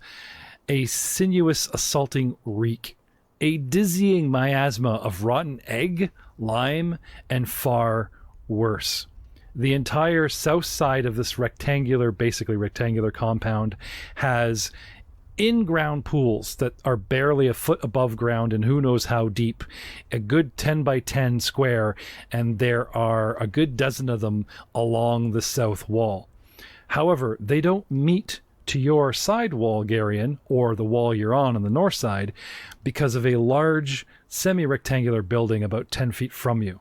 a sinuous, assaulting reek, a dizzying miasma of rotten egg, lime, and far worse. The entire south side of this basically rectangular compound has in-ground pools that are barely a foot above ground and who knows how deep, a good 10 by 10 square, and there are a good dozen of them along the south wall. However, they don't meet to your side wall, Garion, or the wall you're on the north side, because of a large semi-rectangular building about 10 feet from you.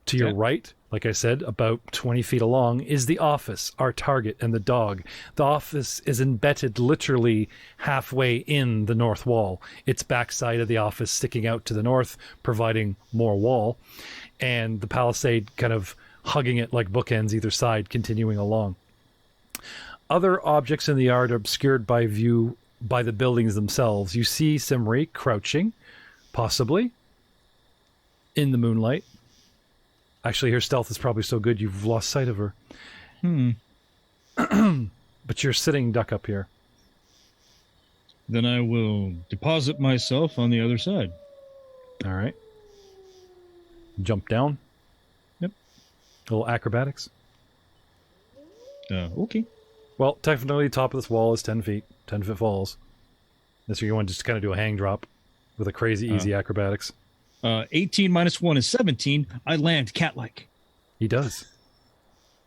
To your right, like I said, about 20 feet along, is the office, our target, and the dog. The office is embedded literally halfway in the north wall. Its backside of the office sticking out to the north, providing more wall, and the palisade kind of hugging it like bookends either side, continuing along. Other objects in the yard are obscured by view by the buildings themselves. You see Simri crouching, possibly, in the moonlight. Actually, her stealth is probably so good you've lost sight of her. But you're sitting duck up here. Then I will deposit myself on the other side. All right. Jump down. Yep. A little acrobatics. Okay. Well, technically, top of this wall is 10 feet. 10-foot falls. That's where you want to just kind of do a hang drop with a crazy easy acrobatics. 18 minus 1 is 17. I land cat-like. He does.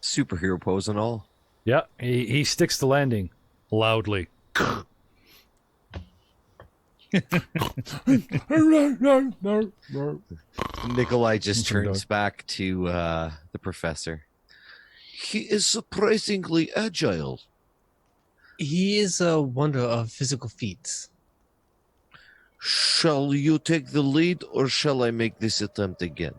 Superhero pose and all. Yeah, he sticks the landing loudly. Nikolai just turns back to the professor. He is surprisingly agile. He is a wonder of physical feats. Shall you take the lead, or shall I make this attempt again?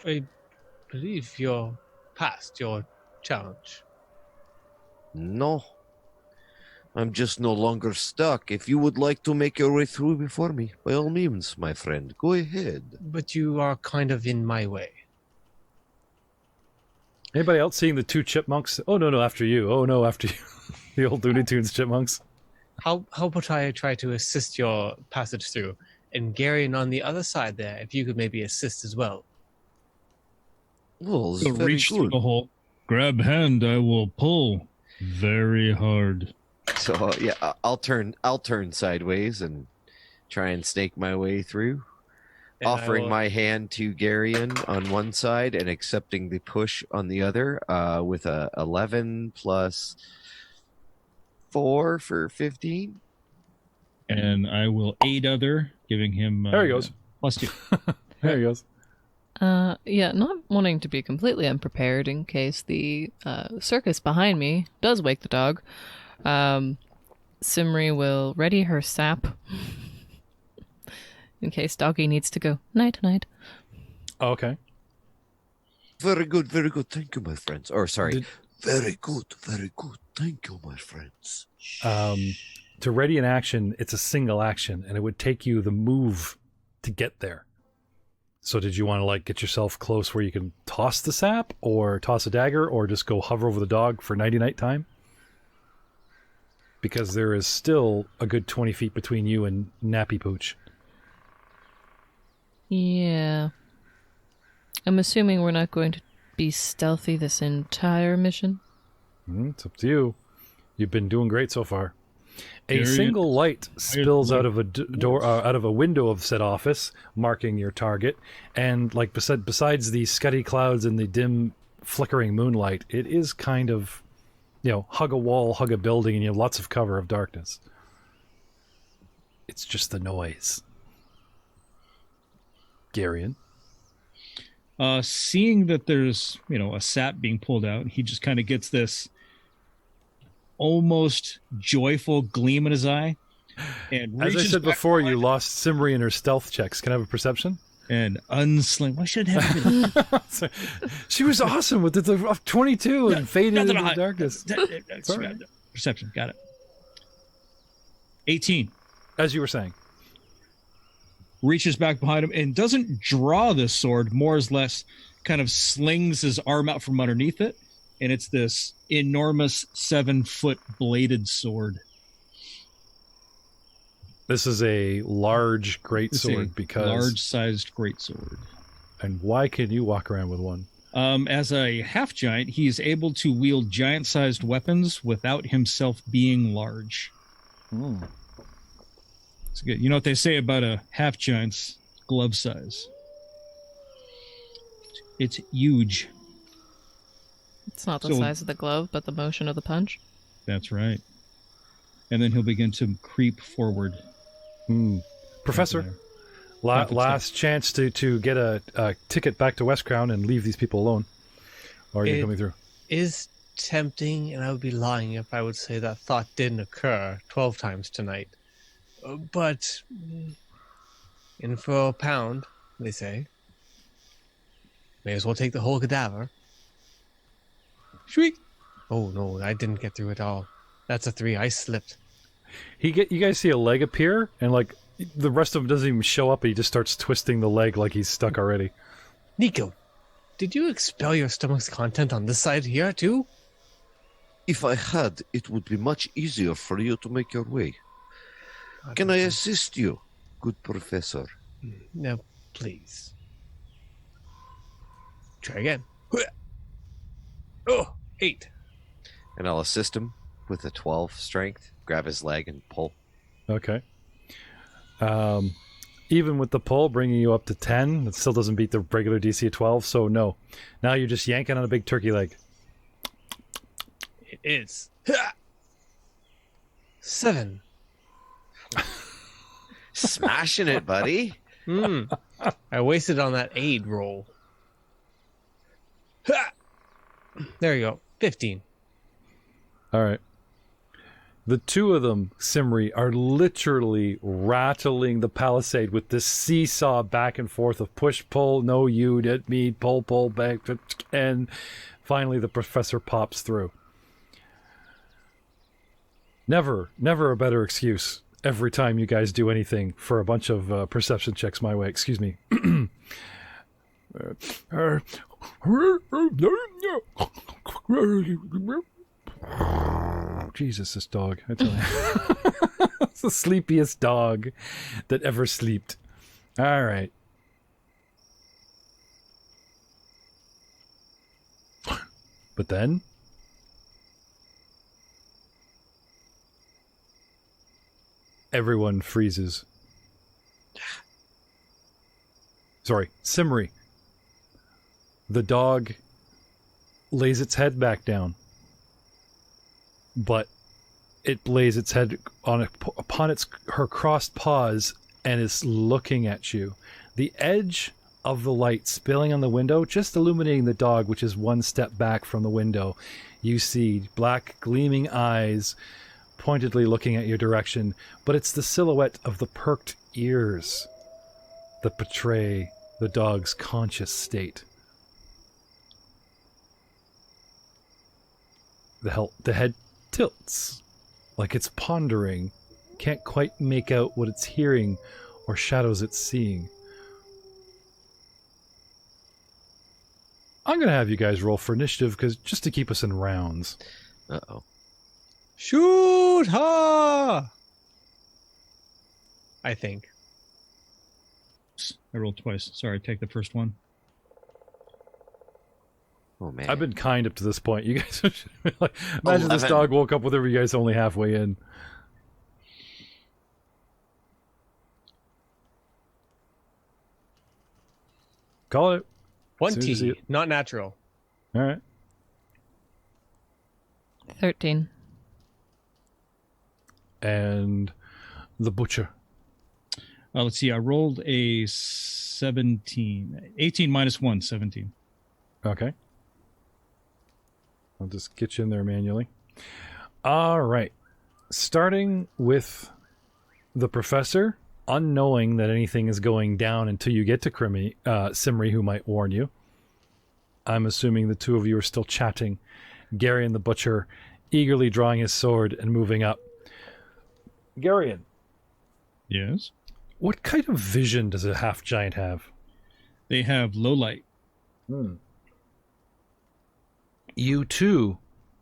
I believe you're past your challenge. No. I'm just no longer stuck. If you would like to make your way through before me, by all means, my friend, go ahead. But you are kind of in my way. Anybody else seeing the two chipmunks? Oh, no, after you. Oh, no, after you. The old Looney Tunes chipmunks. How about I try to assist your passage through? And Gary, on the other side there, if you could maybe assist as well. Well, So reach through the hole. Grab hand, I will pull very hard. So yeah, I'll turn sideways and try and snake my way through, And offering my hand to Garion on one side and accepting the push on the other, with a 11 plus 4 for 15. And I will aid other, giving him... There he goes. +2. There he goes. Yeah, not wanting to be completely unprepared in case the circus behind me does wake the dog. Simri will ready her sap in case doggy needs to go night-night. Okay. Very good, very good. Thank you, my friends. Or sorry, very good, very good. Thank you, my friends. To ready an action, it's a single action, and it would take you the move to get there. So did you want to get yourself close where you can toss the sap, or toss a dagger, or just go hover over the dog for nighty-night time? Because there is still a good 20 feet between you and Nappy Pooch. Yeah. I'm assuming we're not going to be stealthy this entire mission. It's up to you. You've been doing great so far. A single light spills out of a door, out of a window of said office, marking your target. And besides the scuddy clouds and the dim, flickering moonlight, it is kind of, hug a wall, hug a building, and you have lots of cover of darkness. It's just the noise. Garion. Seeing that there's, a sap being pulled out, he just kind of gets this almost joyful gleam in his eye. And as I said before, you lost Simri in her stealth checks. Can I have a perception? And unsling. Why should it have She was awesome with the 22 and faded into the darkness. Right. Perception, got it. 18. As you were saying. Reaches back behind him and doesn't draw this sword, more or less kind of slings his arm out from underneath it, and it's this enormous 7-foot bladed sword. This is a large greatsword because large-sized greatsword. And why can you walk around with one? As a half-giant, he's able to wield giant-sized weapons without himself being large. It's good. You know what they say about a half-giant's glove size? It's huge. It's not the So- size of the glove, but the motion of the punch. That's right. And then he'll begin to creep forward. Professor, Right there. Rapid last chance to get a ticket back to West Crown and leave these people alone. Or are you coming through? Is tempting, and I would be lying if I would say that thought didn't occur 12 times tonight. But in for a pound, they say. May as well take the whole cadaver. Shriek! Oh no, I didn't get through at all. That's a 3. I slipped. You guys see a leg appear, and like the rest of him doesn't even show up. He just starts twisting the leg like he's stuck already. Nico, did you expel your stomach's content on this side here too? If I had, it would be much easier for you to make your way. Can I assist you, good professor? No, please. Try again. Oh, 8. And I'll assist him with a 12 strength. Grab his leg and pull. Okay. Even with the pull, bringing you up to 10, it still doesn't beat the regular DC of 12, so no. Now you're just yanking on a big turkey leg. It is. 7. Smashing it, buddy. I wasted on that aid roll. There you go. 15. All right. The two of them, Simri, are literally rattling the palisade with this seesaw back and forth of push, pull, no, you, did me, pull, back, and finally the professor pops through. Never a better excuse every time you guys do anything for a bunch of perception checks my way. Excuse me. Jesus, this dog. I tell you. It's the sleepiest dog that ever sleeped. All right. But then everyone freezes. Sorry, Simri. The dog lays its head back down, but it lays its head upon her crossed paws and is looking at you. The edge of the light spilling on the window, just illuminating the dog, which is one step back from the window. You see black gleaming eyes pointedly looking at your direction, but it's the silhouette of the perked ears that betray the dog's conscious state. The head tilts, like it's pondering, can't quite make out what it's hearing or shadows it's seeing. I'm going to have you guys roll for initiative, because just to keep us in rounds. Uh-oh. Shoot her! I think. I rolled twice. Sorry, take the first one. Oh, man. I've been kind up to this point. You guys should be like, imagine this 11. dog woke up with you guys only halfway in. Call it. Soon as you see 20. it. Not natural. All right. 13. And the butcher. Let's see. I rolled a 17. 18 minus 1, 17. Okay. I'll just get you in there manually. All right. Starting with the professor, unknowing that anything is going down until you get to Simri, who might warn you. I'm assuming the two of you are still chatting. Gary and the butcher eagerly drawing his sword and moving up. Garion, Yes. what kind of vision does a half-giant have? They have low light. You, too,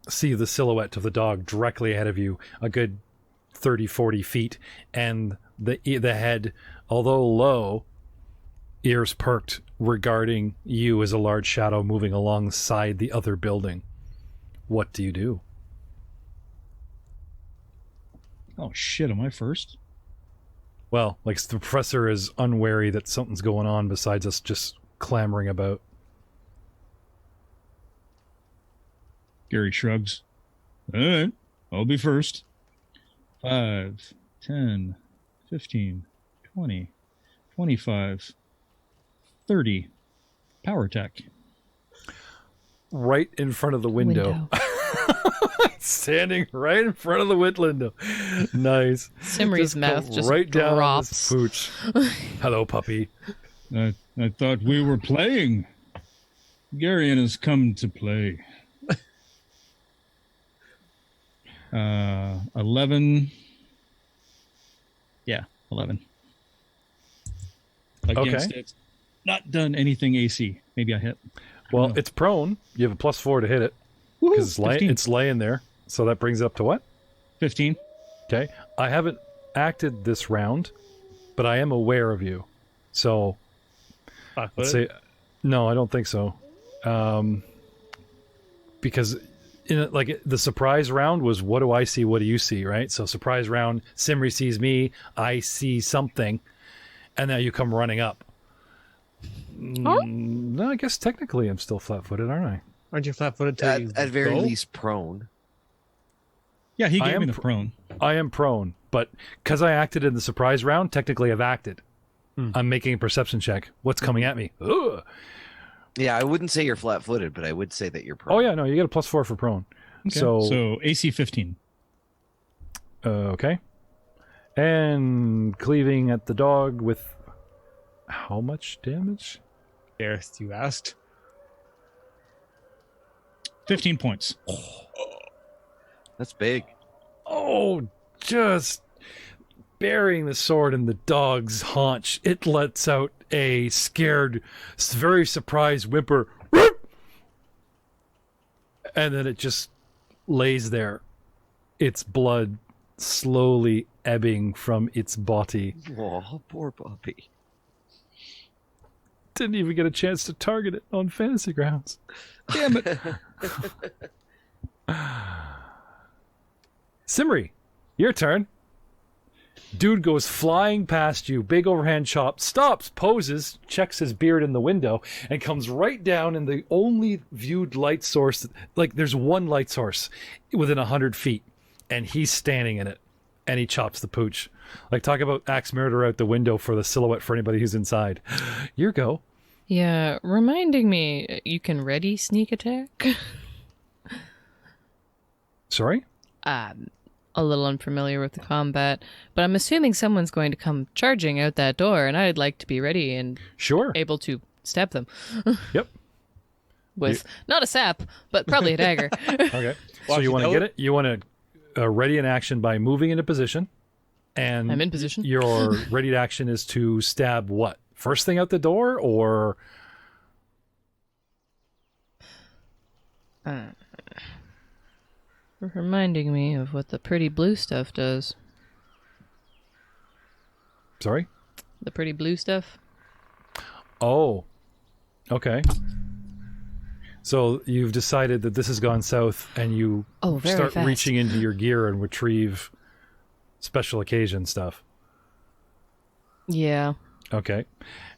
see the silhouette of the dog directly ahead of you, a good 30, 40 feet, and the head, although low, ears perked, regarding you as a large shadow moving alongside the other building. What do you do? Oh, shit. Am I first? Well, like the professor is unwary that something's going on besides us just clamoring about. Gary shrugs. All right, I'll be first. 5, 10, 15, 20, 25, 30. Power attack. Right in front of the window. Standing right in front of the window. Nice. Simri's mouth just right down on this drops. pooch. Hello, puppy. I thought we were playing. Garion has come to play. 11. Yeah, 11. Against it. Not done anything AC. Maybe I hit. Well, it's prone. You have a +4 to hit it. Because it's laying there. So that brings it up to what? 15. Okay. I haven't acted this round, but I am aware of you. So let's say, no, I don't think so. Because the surprise round was, what do I see? What do you see? Right. So surprise round, Simri sees me. I see something. And now you come running up. No, I guess technically I'm still flat-footed, aren't I? Aren't you flat-footed? At very least prone. Yeah, he gave me the prone. I am prone, but because I acted in the surprise round, technically I've acted. I'm making a perception check. What's coming at me? Ugh. Yeah, I wouldn't say you're flat-footed, but I would say that you're prone. Oh yeah, no, you get a +4 for prone. Okay. So AC 15. Okay. And cleaving at the dog with how much damage? Gareth, you asked. 15 points. That's big. Oh, just burying the sword in the dog's haunch. It lets out a scared, very surprised whimper. And then it just lays there. Its blood slowly ebbing from its body. Oh, poor puppy. Didn't even get a chance to target it on fantasy grounds. Damn it. Simri, your turn. Dude goes flying past you, big overhand chop, stops, poses, checks his beard in the window, and comes right down in the only viewed light source. Like, there's one light source within 100 feet, and he's standing in it, and he chops the pooch. Like, talk about axe murder out the window for the silhouette for anybody who's inside. Your go. Yeah, reminding me, you can ready sneak attack? Sorry? A little unfamiliar with the combat, but I'm assuming someone's going to come charging out that door, and I'd like to be ready and able to stab them. Yep. With not a sap, but probably a dagger. Okay. So you want to get it? You want to ready an action by moving into position, and I'm in position. Your ready action is to stab what? First thing out the door, or reminding me of what the pretty blue stuff does. Sorry? The pretty blue stuff? Oh. Okay. So you've decided that this has gone south, and you start fast. reaching into your gear and retrieve special occasion stuff. Yeah. Okay.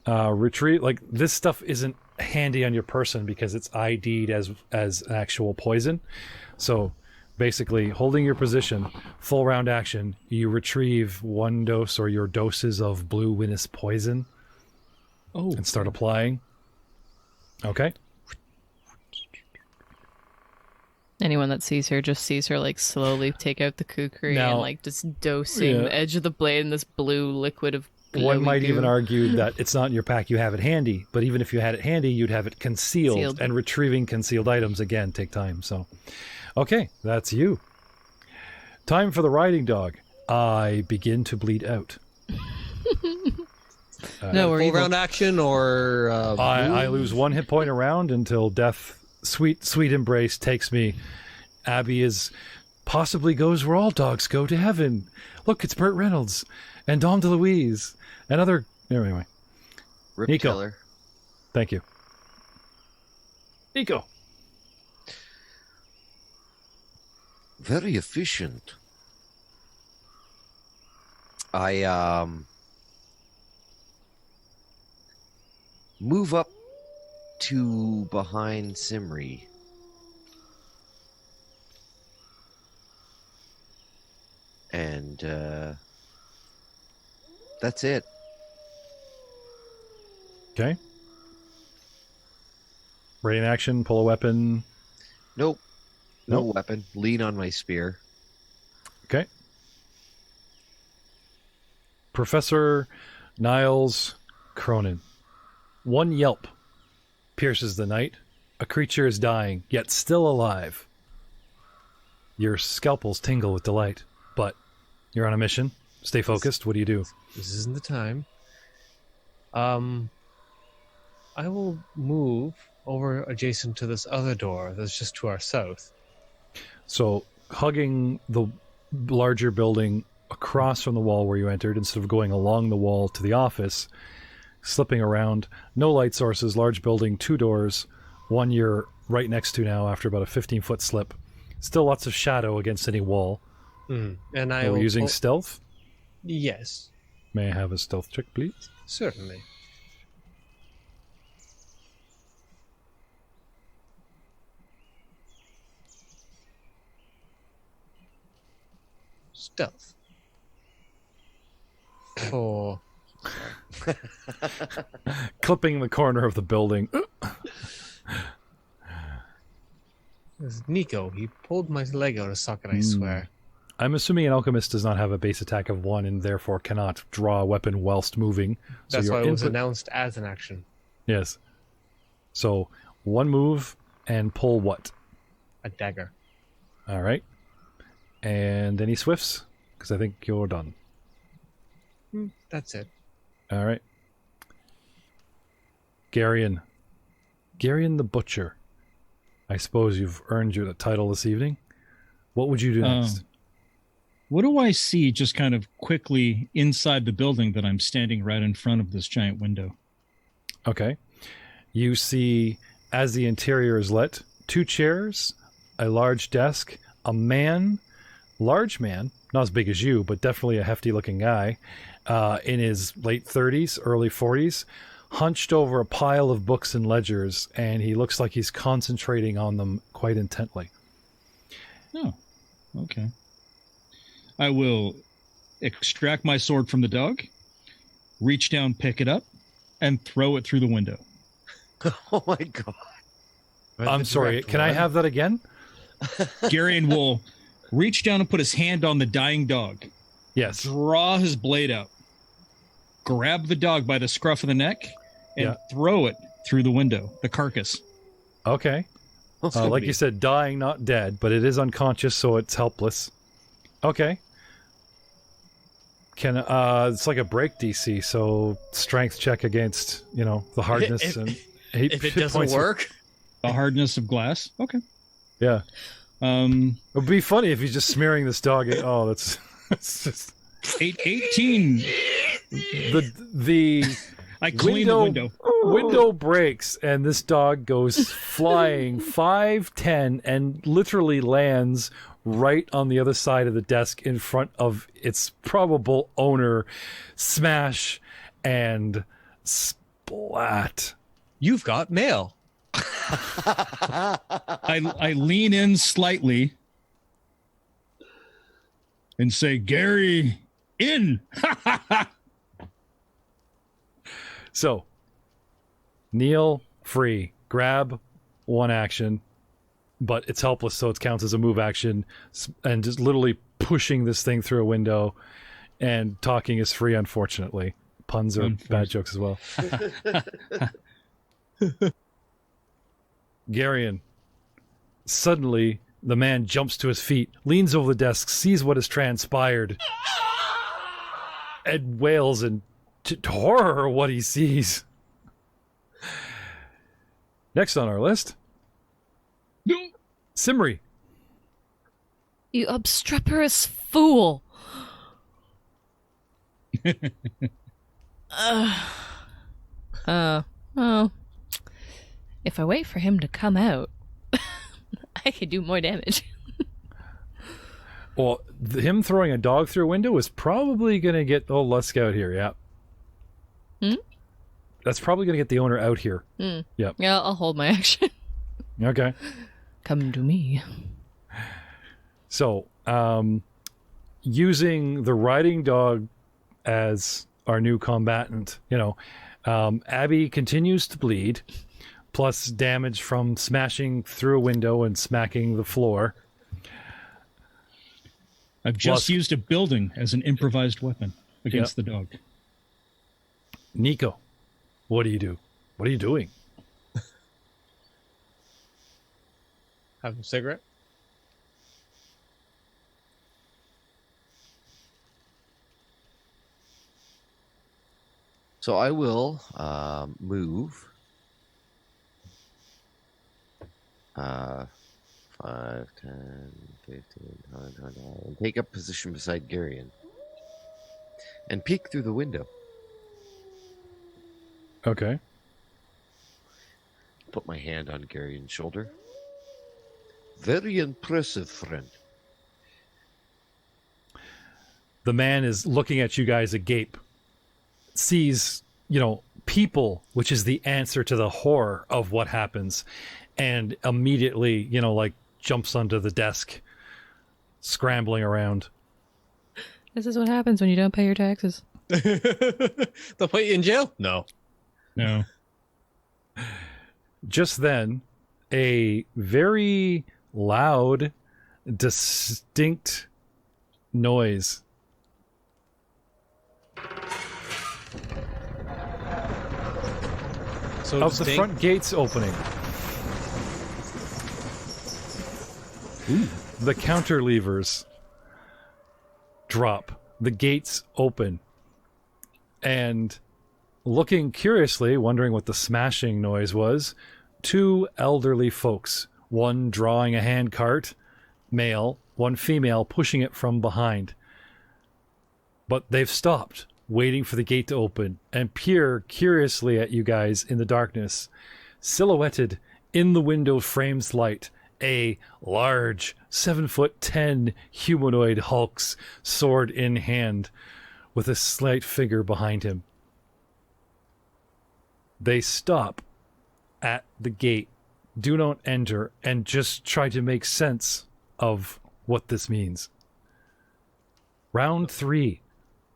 Retreat, like, this stuff isn't handy on your person because it's ID'd as an actual poison. So basically, holding your position, full round action, you retrieve one dose or your doses of blue Winnis poison. And start applying. Okay. Anyone that sees her just sees her, like, slowly take out the kukri and, like, just dosing the edge of the blade in this blue liquid of one might goo. even argue that it's not in your pack, you have it handy. But even if you had it handy, you'd have it concealed. And retrieving concealed items, again, take time. So, okay, that's you. Time for the riding dog. I begin to bleed out. No, we're full round action, or I lose 1 hit point a round until death, sweet embrace, takes me. Abby is possibly goes where all dogs go, to heaven. Look, it's Burt Reynolds and Dom DeLuise and other. Anyway, Rip Nico. Killer. Thank you, Nico. Very efficient. I move up to behind Simri And that's it. Okay. Ready in action, pull a weapon. Nope. No Nope. weapon. Lean on my spear. Okay. Professor Niles Cronin. One yelp pierces the night. A creature is dying, yet still alive. Your scalpels tingle with delight, but you're on a mission. Stay focused. What do you do? This isn't the time. I will move over adjacent to this other door that's just to our south. So, hugging the larger building across from the wall where you entered, instead of going along the wall to the office, slipping around, no light sources, large building, 2 doors, one you're right next to now after about a 15-foot slip. Still lots of shadow against any wall. And I Are we will using stealth? Yes, May I have a stealth check, please? certainly. Stealth. 4. Clipping the corner of the building. This is Nico. He pulled my leg out of socket, I swear. I'm assuming an alchemist does not have a base attack of 1 and therefore cannot draw a weapon whilst moving. So That's your why it was input- announced as an action. Yes. So, 1 move and pull what? A dagger. All right. And any swifts? Because I think you're done. That's it. All right. Garion. Garion the Butcher. I suppose you've earned your title this evening. What would you do next? What do I see just kind of quickly inside the building that I'm standing right in front of this giant window? Okay. You see, as the interior is lit, 2 chairs, a large desk, a man, large man, not as big as you, but definitely a hefty looking guy, in his late 30s, early 40s, hunched over a pile of books and ledgers, and he looks like he's concentrating on them quite intently. Oh, okay. I will extract my sword from the dog, reach down, pick it up, and throw it through the window. Oh my god. I'm sorry, can I have that again? Garion will reach down and put his hand on the dying dog, Yes. draw his blade out, grab the dog by the scruff of the neck, and throw it through the window, the carcass. Okay. Like you said, dying, not dead, but it is unconscious, so it's helpless. Okay. Can it's like a break DC, so strength check against, the hardness and If it doesn't work, The hardness of glass. Okay. Yeah. It would be funny if he's just smearing this dog. That's just 18. the I clean the window. window breaks and this dog goes flying 5'10" and literally lands right on the other side of the desk in front of its probable owner. Smash and splat. you've got mail. I lean in slightly and say, Gary, in. So, kneel, free, grab, 1 action, but it's helpless, so it counts as a move action, and just literally pushing this thing through a window, and talking is free, unfortunately. Puns are bad jokes as well. Garion. Suddenly, the man jumps to his feet, leans over the desk, sees what has transpired, and wails in horror at what he sees. Next on our list, Simri. You obstreperous fool! Oh. If I wait for him to come out, I could do more damage. Well, him throwing a dog through a window is probably going to get... Oh, let's get out here, yeah. That's probably going to get the owner out here. Yep. Yeah, I'll hold my action. Okay. Come to me. So, using the riding dog as our new combatant, Abby continues to bleed, plus damage from smashing through a window and smacking the floor. I've just used a building as an improvised weapon against the dog. Nico, what do you do? What are you doing? Have a cigarette. So I will move 5, 10, 15, 20, and take up position beside Garion and peek through the window. Okay. Put my hand on Garion's shoulder. Very impressive, friend. The man is looking at you guys agape. Sees, people, which is the answer to the horror of what happens, and immediately, jumps onto the desk, scrambling around. This is what happens when you don't pay your taxes. They'll put you in jail? No. Just then, a very loud, distinct noise of the front gates opening. The counter levers drop. The gates open. And looking curiously, wondering what the smashing noise was, 2 elderly folks, one drawing a hand cart, male, one female pushing it from behind. But they've stopped, waiting for the gate to open, and peer curiously at you guys in the darkness. Silhouetted in the window frame's light, a large 7'10" humanoid hulks, sword in hand, with a slight figure behind him. They stop at the gate, do not enter, and just try to make sense of what this means. Round 3.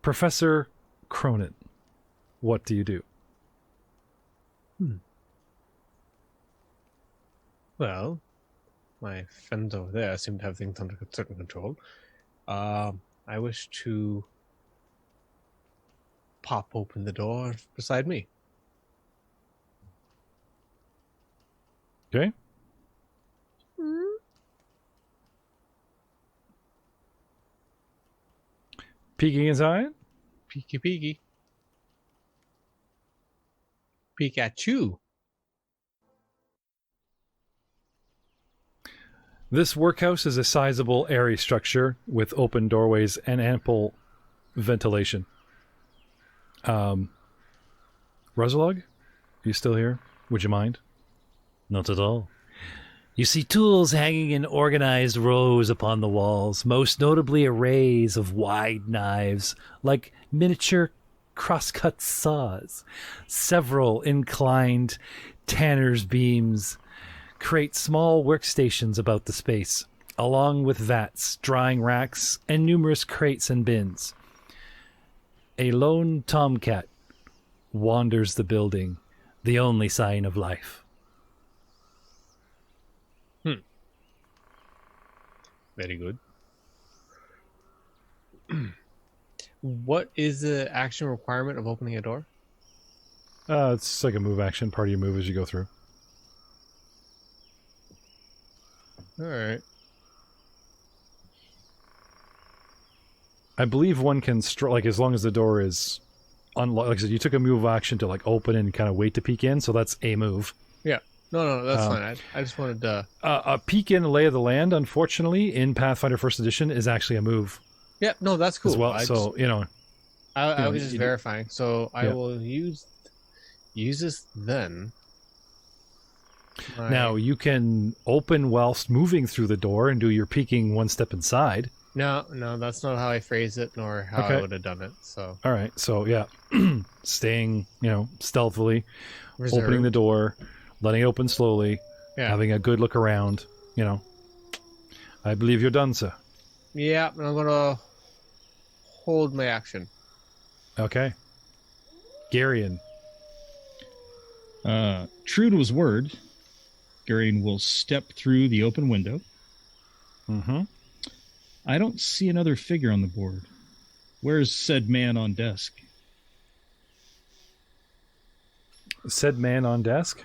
Professor Cronin, what do you do? Well, my friends over there seem to have things under certain control. I wish to pop open the door beside me. Okay. Peeking inside? Peeky peeky. Pikachu. This workhouse is a sizable, airy structure with open doorways and ample ventilation. Rosalog, are you still here? Would you mind? Not at all. You see tools hanging in organized rows upon the walls, most notably arrays of wide knives, like miniature crosscut saws. Several inclined tanner's beams create small workstations about the space, along with vats, drying racks, and numerous crates and bins. A lone tomcat wanders the building, the only sign of life. Very good. What is the action requirement of opening a door? It's like a move action. Part of your move as you go through. All right. I believe one can as long as the door is unlocked. Like I said, you took a move action to open and kind of wait to peek in, so that's a move. Yeah. No, that's fine. I just wanted to... a peek in Lay of the Land, unfortunately, in Pathfinder 1st Edition is actually a move. Yeah, no, that's cool. As well, I was just verifying. So I will use this then. Now, you can open whilst moving through the door and do your peeking one step inside. No, that's not how I phrase it, nor how I would have done it. So. All right, so yeah, staying, stealthily, Reserved. opening the door, letting it open slowly, having a good look around, I believe you're done, sir. Yeah, and I'm gonna hold my action. Okay. Garion. True to his word, Garion will step through the open window. Mm-hmm. I don't see another figure on the board. Where's said man on desk? Said man on desk?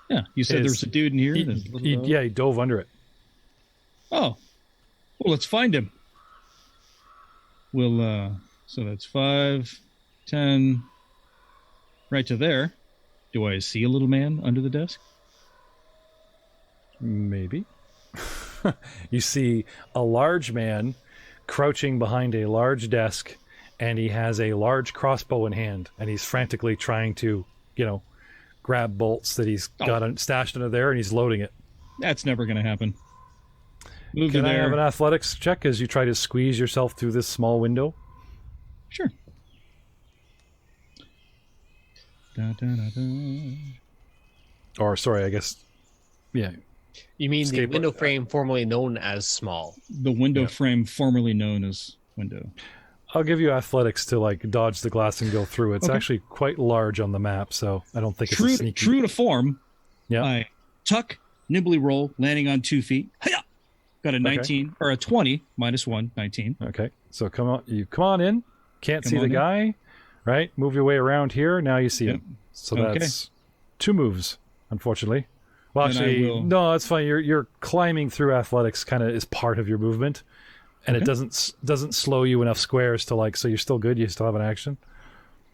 Yeah, you said there was a dude in here. He dove under it. Oh, well, let's find him. We'll, so that's 5, 10, right to there. Do I see a little man under the desk? Maybe. You see a large man crouching behind a large desk, and he has a large crossbow in hand, and he's frantically trying to, grab bolts that he's got stashed under there, and he's loading it. That's never going to happen. Move Can to I there. have an athletics check as you try to squeeze yourself through this small window? Sure. Da, da, da, da. Or, sorry, I guess, yeah. You mean the Escape- window frame formerly known as small? The window frame formerly known as window. I'll give you athletics to, dodge the glass and go through. It's Okay. actually quite large on the map, so I don't think it's a sneaky... True to form, Yeah. I tuck, nimbly roll, landing on 2 feet. Hi-ya! Got a 19, or a 20, minus 1, 19. Okay, so come on in. Can't Come see on the in. guy, right? Move your way around here. Now you see Yep. him. So Okay. that's 2 moves, unfortunately. Well, Then I actually, will- no, it's fine. You're climbing through athletics, kind of is part of your movement, and it Okay. doesn't slow you enough squares to so you're still good. You still have an action.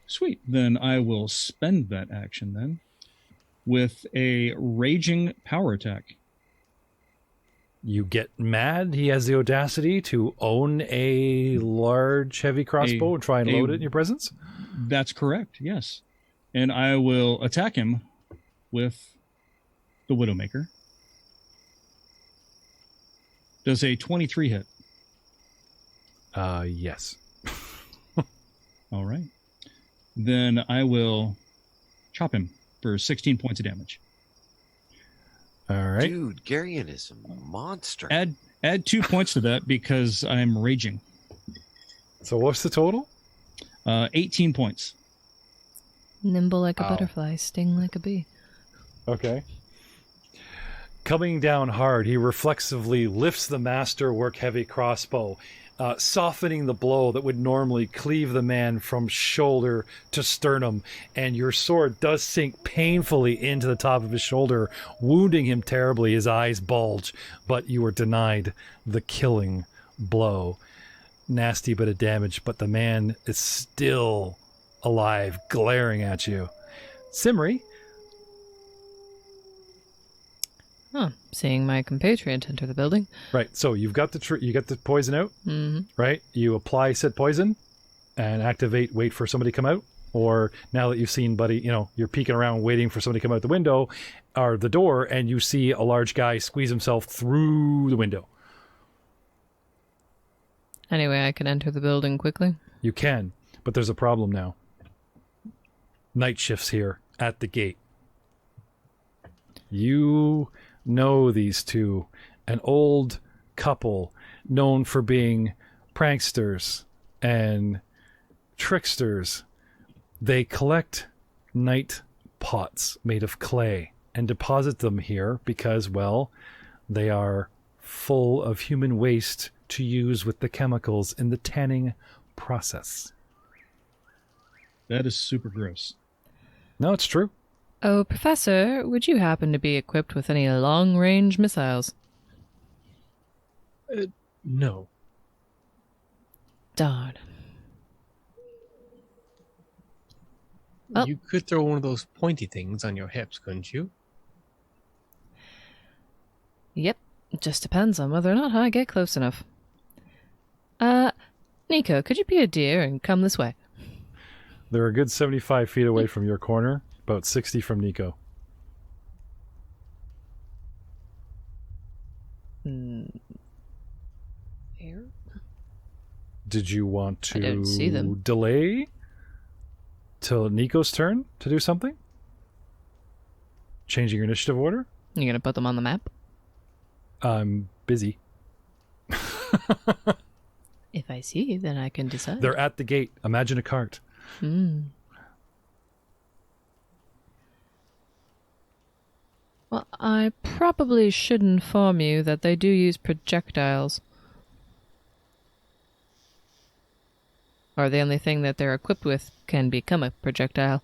Sweet. Then I will spend that action then with a raging power attack. You get mad. He has the audacity to own a large, heavy crossbow and try and load it in your presence. That's correct, yes. And I will attack him with the Widowmaker. Does a 23 hit? Yes. All right. Then I will chop him for 16 points of damage. All right. Dude, Garion is a monster. Add 2 points to that because I'm raging. So what's the total? 18 points. Nimble like a Wow. butterfly, sting like a bee. Okay. Coming down hard, he reflexively lifts the masterwork heavy crossbow, softening the blow that would normally cleave the man from shoulder to sternum, and your sword does sink painfully into the top of his shoulder, wounding him terribly. His eyes bulge, but you are denied the killing blow. Nasty bit of damage, but the man is still alive, glaring at you. Simri, Huh. Seeing my compatriot enter the building. right? So you've got you got the poison out, right? You apply said poison and activate. Wait for somebody to come out, or now that you've seen Buddy, you're peeking around, waiting for somebody to come out the window or the door, and you see a large guy squeeze himself through the window. Anyway, I can enter the building quickly. You can, but there's a problem now. Night shift's here at the gate. You know these two, an old couple known for being pranksters and tricksters. They collect night pots made of clay and deposit them here because, well, they are full of human waste to use with the chemicals in the tanning process. That is super gross. No, it's true. Oh, Professor, would you happen to be equipped with any long-range missiles? No. Darn. Oh. You could throw one of those pointy things on your hips, couldn't you? Yep, it just depends on whether or not I get close enough. Nico, could you be a dear and come this way? They're a good 75 feet away from your corner, about 60 from Nico. Here? Did you want I don't see to them. delay till Nico's turn to do something? Changing your initiative order? You gonna put them on the map? I'm busy. If I see, then I can decide. They're at the gate. Imagine a cart. Well, I probably should inform you that they do use projectiles. Or the only thing that they're equipped with can become a projectile.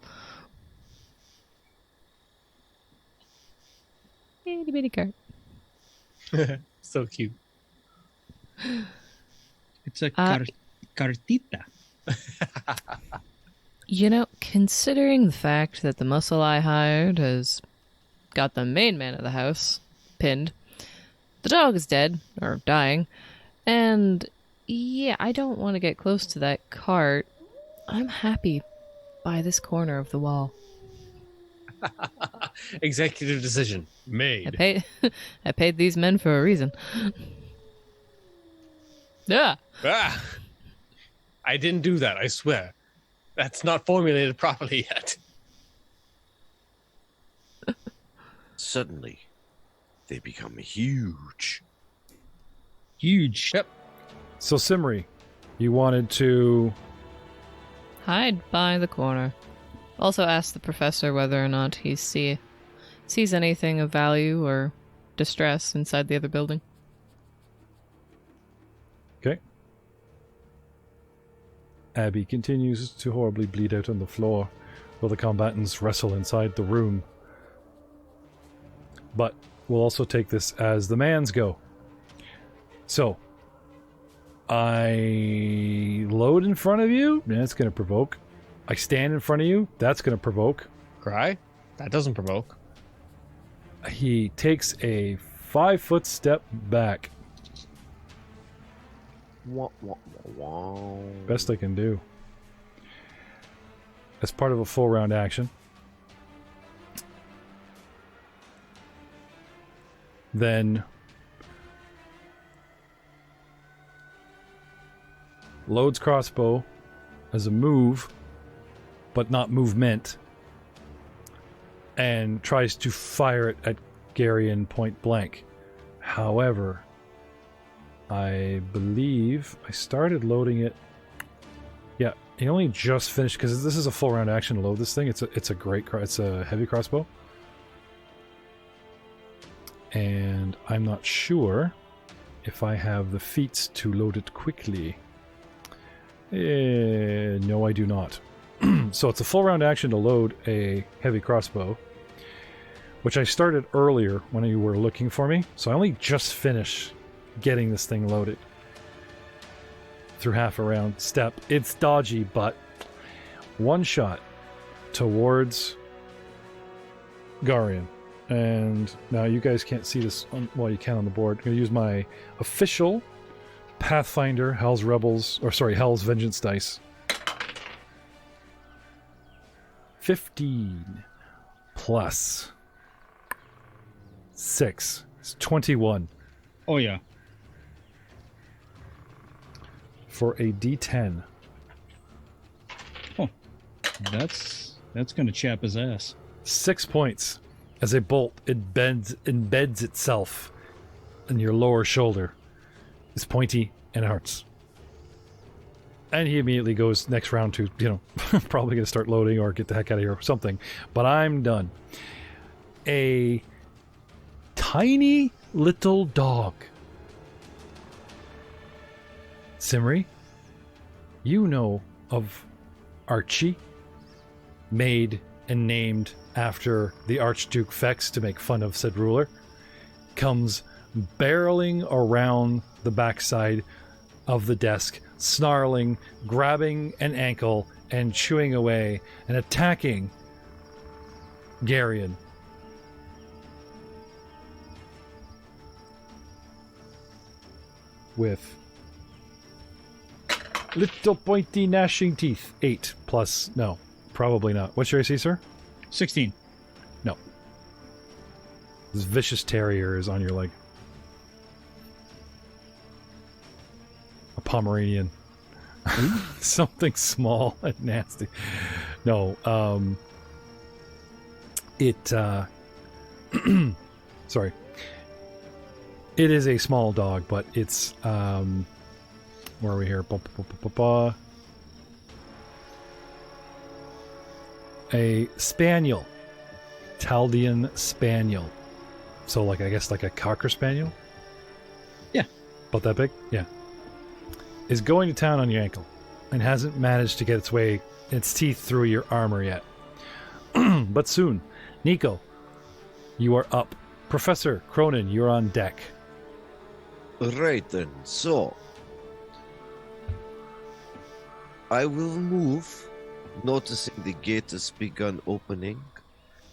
Itty bitty cart. So cute. It's a cartita. You know, considering the fact that the muscle I hired has got the main man of the house pinned, the dog is dead, or dying, and yeah, I don't want to get close to that cart. I'm happy by this corner of the wall. Executive decision made. I paid these men for a reason. Yeah. Ah! I didn't do that, I swear. That's not formulated properly yet. Suddenly, they become huge. Huge. Yep. So, Simri, you wanted to... Hide by the corner. Also ask the professor whether or not he sees anything of value or distress inside the other building. Okay. Abby continues to horribly bleed out on the floor while the combatants wrestle inside the room. But we'll also take this as the man's go. So, I load in front of you. That's going to provoke. I stand in front of you. That's going to provoke. Cry? That doesn't provoke. He takes a 5-foot step back. Wah, wah, wah, wah. Best I can do. As part of a full round action. Then loads crossbow as a move, but not movement, and tries to fire it at Garion point blank. However, I believe I started loading it. Yeah, he only just finished, because this is a full round action to load this thing. It's a heavy crossbow. And I'm not sure if I have the feats to load it quickly. No, I do not. So it's a full round action to load a heavy crossbow, which I started earlier when you were looking for me. So I only just finished getting this thing loaded through half a round step. It's dodgy, but one shot towards Garion. And now you guys can't see this, you can on the board. I'm going to use my official Pathfinder Hell's Vengeance dice. 15 plus 6 is 21. Oh, yeah. For a D10. Oh, that's going to chap his ass. 6 points. As a bolt, it embeds itself in your lower shoulder. It's pointy and it hurts. And he immediately goes next round to, probably going to start loading or get the heck out of here or something. But I'm done. A tiny little dog. Simri, you know of Archie, made and named after the Archduke Fex to make fun of said ruler, comes barreling around the backside of the desk, snarling, grabbing an ankle, and chewing away, and attacking Garion. With little pointy gnashing teeth. 8 plus, no, probably not. What's your AC, sir? 16. No. This vicious terrier is on your leg. A Pomeranian. Something small and nasty. No, sorry. It is a small dog, but it's Where are we here? Ba, ba, ba, ba, ba. A spaniel. Chaldean spaniel. So, like, I guess like a cocker spaniel? Yeah. About that big? Yeah. Is going to town on your ankle and hasn't managed to get its teeth through your armor yet. But soon. Nico, you are up. Professor Cronin, you're on deck. Right then, so I will move, noticing the gate has begun opening.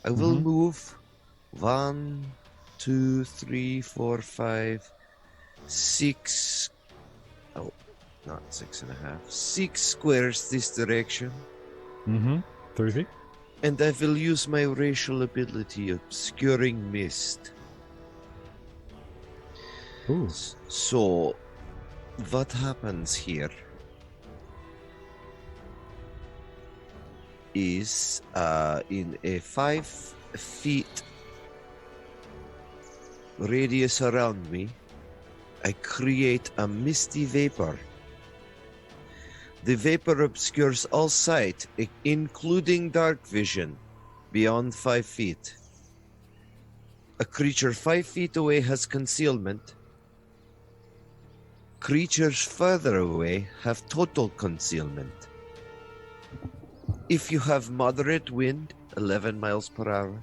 I will move 1, 2, 3, 4, 5, 6. Oh, not 6.5. 6 squares this direction. 30 feet. And I will use my racial ability, Obscuring Mist. Ooh. So, what happens here is in a 5 feet radius around me, I create a misty vapor. The vapor obscures all sight, including dark vision, beyond 5 feet. A creature 5 feet away has concealment. Creatures further away have total concealment. If you have moderate wind, 11 miles per hour,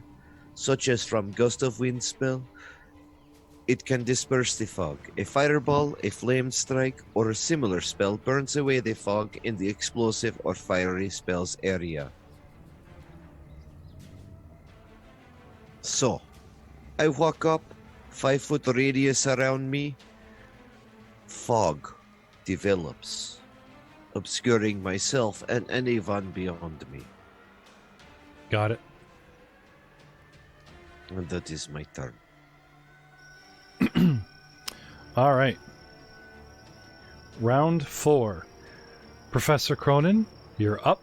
such as from gust of wind spell, it can disperse the fog. A fireball, a flame strike, or a similar spell burns away the fog in the explosive or fiery spell's area. So, I walk up, 5 foot radius around me, fog develops, obscuring myself and anyone beyond me. Got it. And that is my turn. All right. Round 4. Professor Cronin, you're up.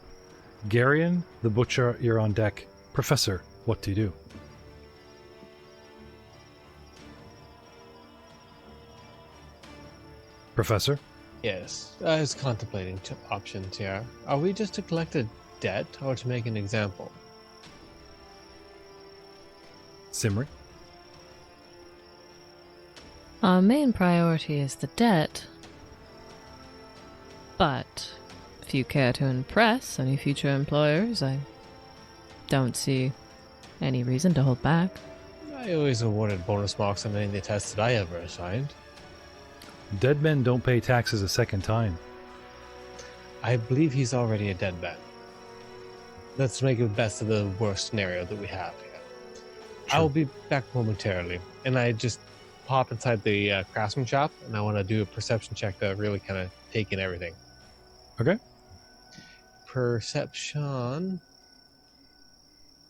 Garion, the Butcher, you're on deck. Professor, what do you do? Professor? Yes, I was contemplating options here. Are we just to collect a debt or to make an example? Simri? Our main priority is the debt. But if you care to impress any future employers, I don't see any reason to hold back. I always awarded bonus marks on any of the tests that I ever assigned. Dead men don't pay taxes a second time. I believe he's already a dead man. Let's make the best of the worst scenario that we have here. Sure. I'll be back momentarily, and I just pop inside the craftsman shop, and I want to do a perception check to really kind of take in everything. Okay. Perception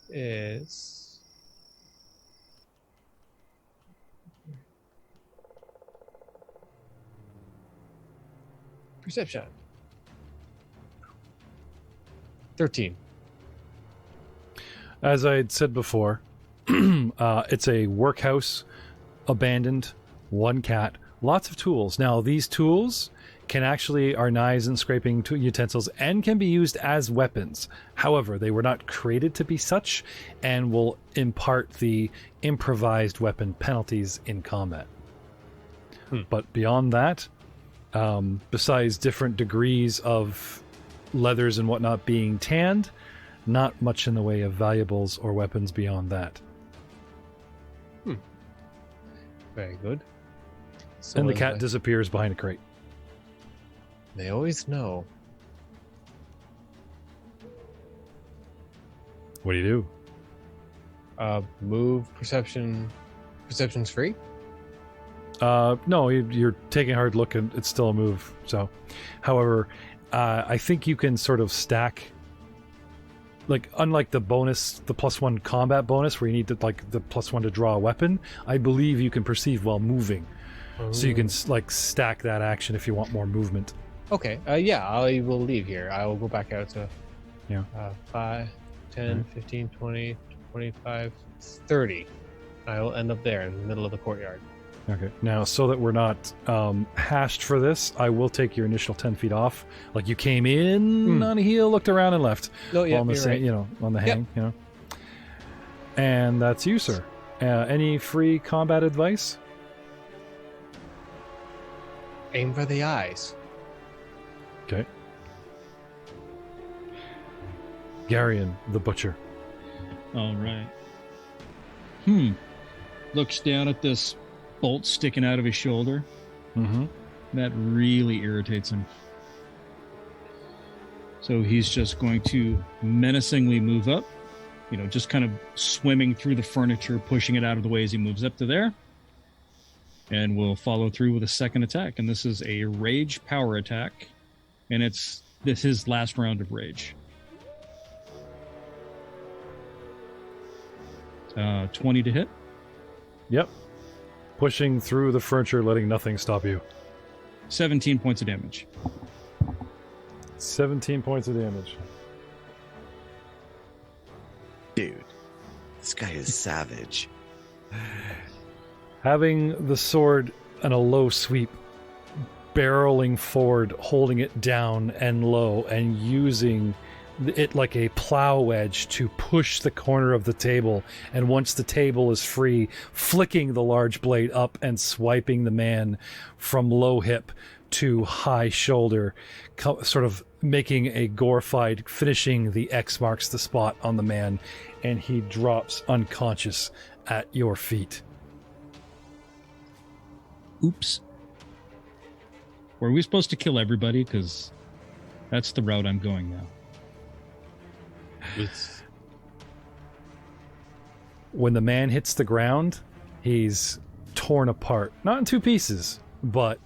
is... Perception. 13. As I had said before, it's a workhouse, abandoned, one cat, lots of tools. Now, these tools are knives and scraping utensils and can be used as weapons. However, they were not created to be such and will impart the improvised weapon penalties in combat. But beyond that, besides different degrees of leathers and whatnot being tanned, not much in the way of valuables or weapons beyond that. Very good. So And the cat disappears behind a crate. They always know. What do you do? Move, perception. Perception's free? No, you're taking a hard look and it's still a move. So, however, I think you can sort of stack, like, unlike the bonus, the +1 combat bonus where you need to, like, the +1 to draw a weapon, I believe you can perceive while moving. So you can, like, stack that action if you want more movement. Okay, yeah, I will leave here. I will go back out to 5, 10, 15, 20, 25, 30. I will end up there in the middle of the courtyard. Okay. Now, so that we're not hashed for this, I will take your initial 10 feet off. Like you came in on a heel, looked around, and left. Oh, yeah, on the you're right. on the Yep. hang, And that's you, sir. Any free combat advice? Aim for the eyes. Okay. Garion, the butcher. All right. Looks down at this bolt sticking out of his shoulder. Mm-hmm. That really irritates him. So he's just going to menacingly move up, just kind of swimming through the furniture, pushing it out of the way as he moves up to there. And we'll follow through with a second attack. And this is a rage power attack. And this is his last round of rage. 20 to hit. Yep. Pushing through the furniture, letting nothing stop you. 17 points of damage. 17 points of damage. Dude, this guy is savage. Having the sword and a low sweep, barreling forward, holding it down and low, and using it like a plow wedge to push the corner of the table, and once the table is free, flicking the large blade up and swiping the man from low hip to high shoulder, sort of making a glorified, finishing the X marks the spot on the man, and he drops unconscious at your feet. Oops. Were we supposed to kill everybody? Because that's the route I'm going now. When the man hits the ground, he's torn apart. Not in two pieces, but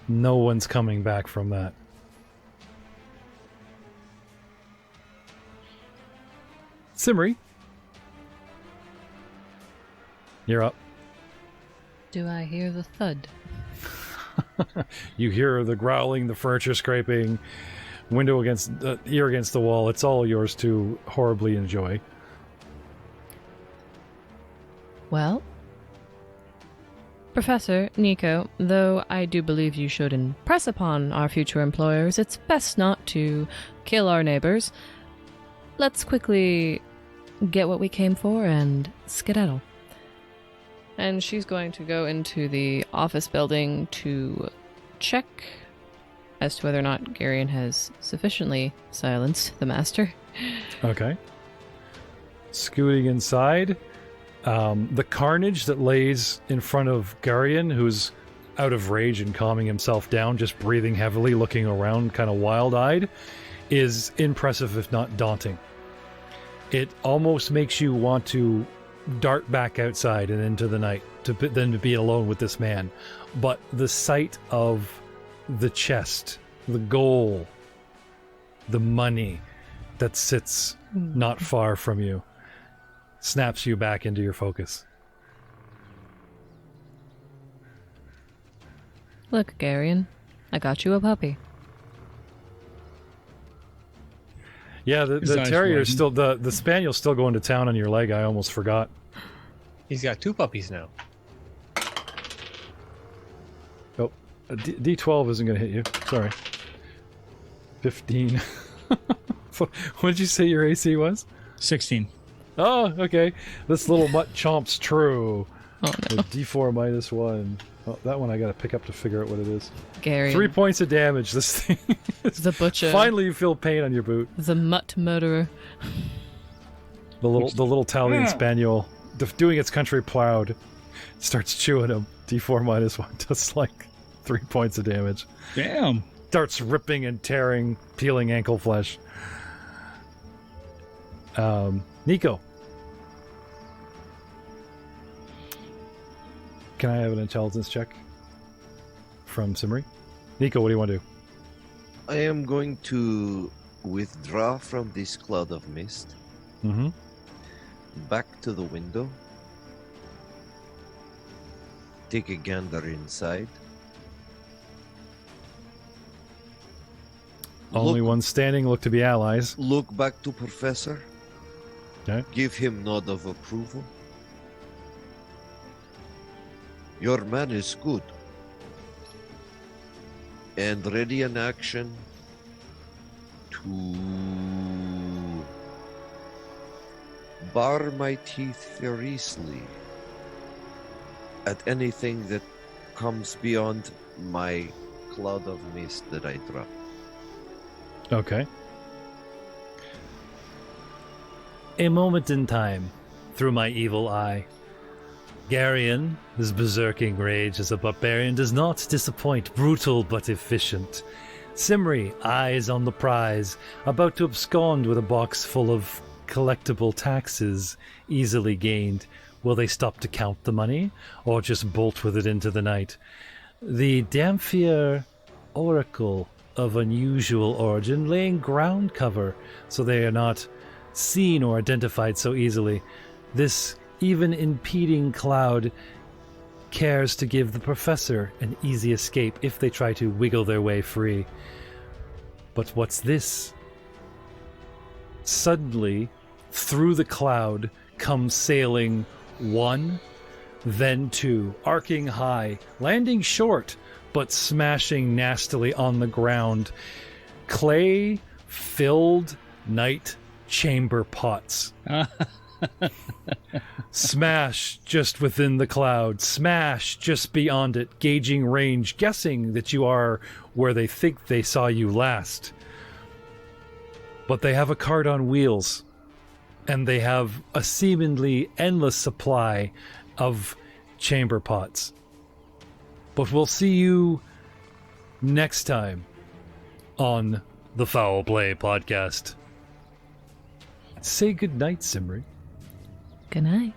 no one's coming back from that. Simri, you're up. Do I hear the thud? You hear the growling, the furniture scraping, window against ear against the wall. It's all yours to horribly enjoy. Well, Professor Nico, though I do believe you should impress upon our future employers, it's best not to kill our neighbors. Let's quickly get what we came for and skedaddle. And she's going to go into the office building to check as to whether or not Garion has sufficiently silenced the master. Okay. Scooting inside, the carnage that lays in front of Garion, who's out of rage and calming himself down, just breathing heavily, looking around, kind of wild-eyed, is impressive, if not daunting. It almost makes you want to dart back outside and into the night, to be alone with this man. But the sight of the chest, the goal, the money that sits not far from you, snaps you back into your focus. Look, Garion, I got you a puppy. Yeah, the terrier's still, the spaniel's still going to town on your leg. I almost forgot. He's got 2 puppies now. Oh, a D12 isn't going to hit you. Sorry. 15. What did you say your AC was? 16. Oh, okay. This little mutt chomp's true. Oh, no. With D4 minus 1. Oh, that one I got to pick up to figure out what it is. Garion. 3 points of damage. This thing. The butcher. Finally, you feel pain on your boot. The mutt murderer. The little Italian spaniel, doing its country proud, starts chewing him. D4 minus 1 does like 3 points of damage. Damn. Starts ripping and tearing, peeling ankle flesh. Nico. Can I have an intelligence check from Simri? Nico, what do you want to do? I am going to withdraw from this cloud of mist, Mm-hmm. back to the window, take a gander inside. Only one standing, look to be allies. Look back to Professor. Okay. Give him nod of approval. Your man is good. And ready in action to bar my teeth furiously at anything that comes beyond my cloud of mist that I drop. Okay. A moment in time, through my evil eye. Garion, his berserking rage as a barbarian, does not disappoint, brutal but efficient. Simri, eyes on the prize, about to abscond with a box full of collectible taxes easily gained. Will they stop to count the money, or just bolt with it into the night? The Damphir Oracle of unusual origin, laying ground cover so they are not seen or identified so easily. This even impeding cloud cares to give the professor an easy escape if they try to wiggle their way free. But what's this? Suddenly, through the cloud comes sailing one, then two, arcing high, landing short, but smashing nastily on the ground. Clay-filled night chamber pots. Smash just within the cloud, smash just beyond it, gauging range, guessing that you are where they think they saw you last. But they have a cart on wheels, and they have a seemingly endless supply of chamber pots. But we'll see you next time on the Foul Play Podcast. Say goodnight, Simri. Good night.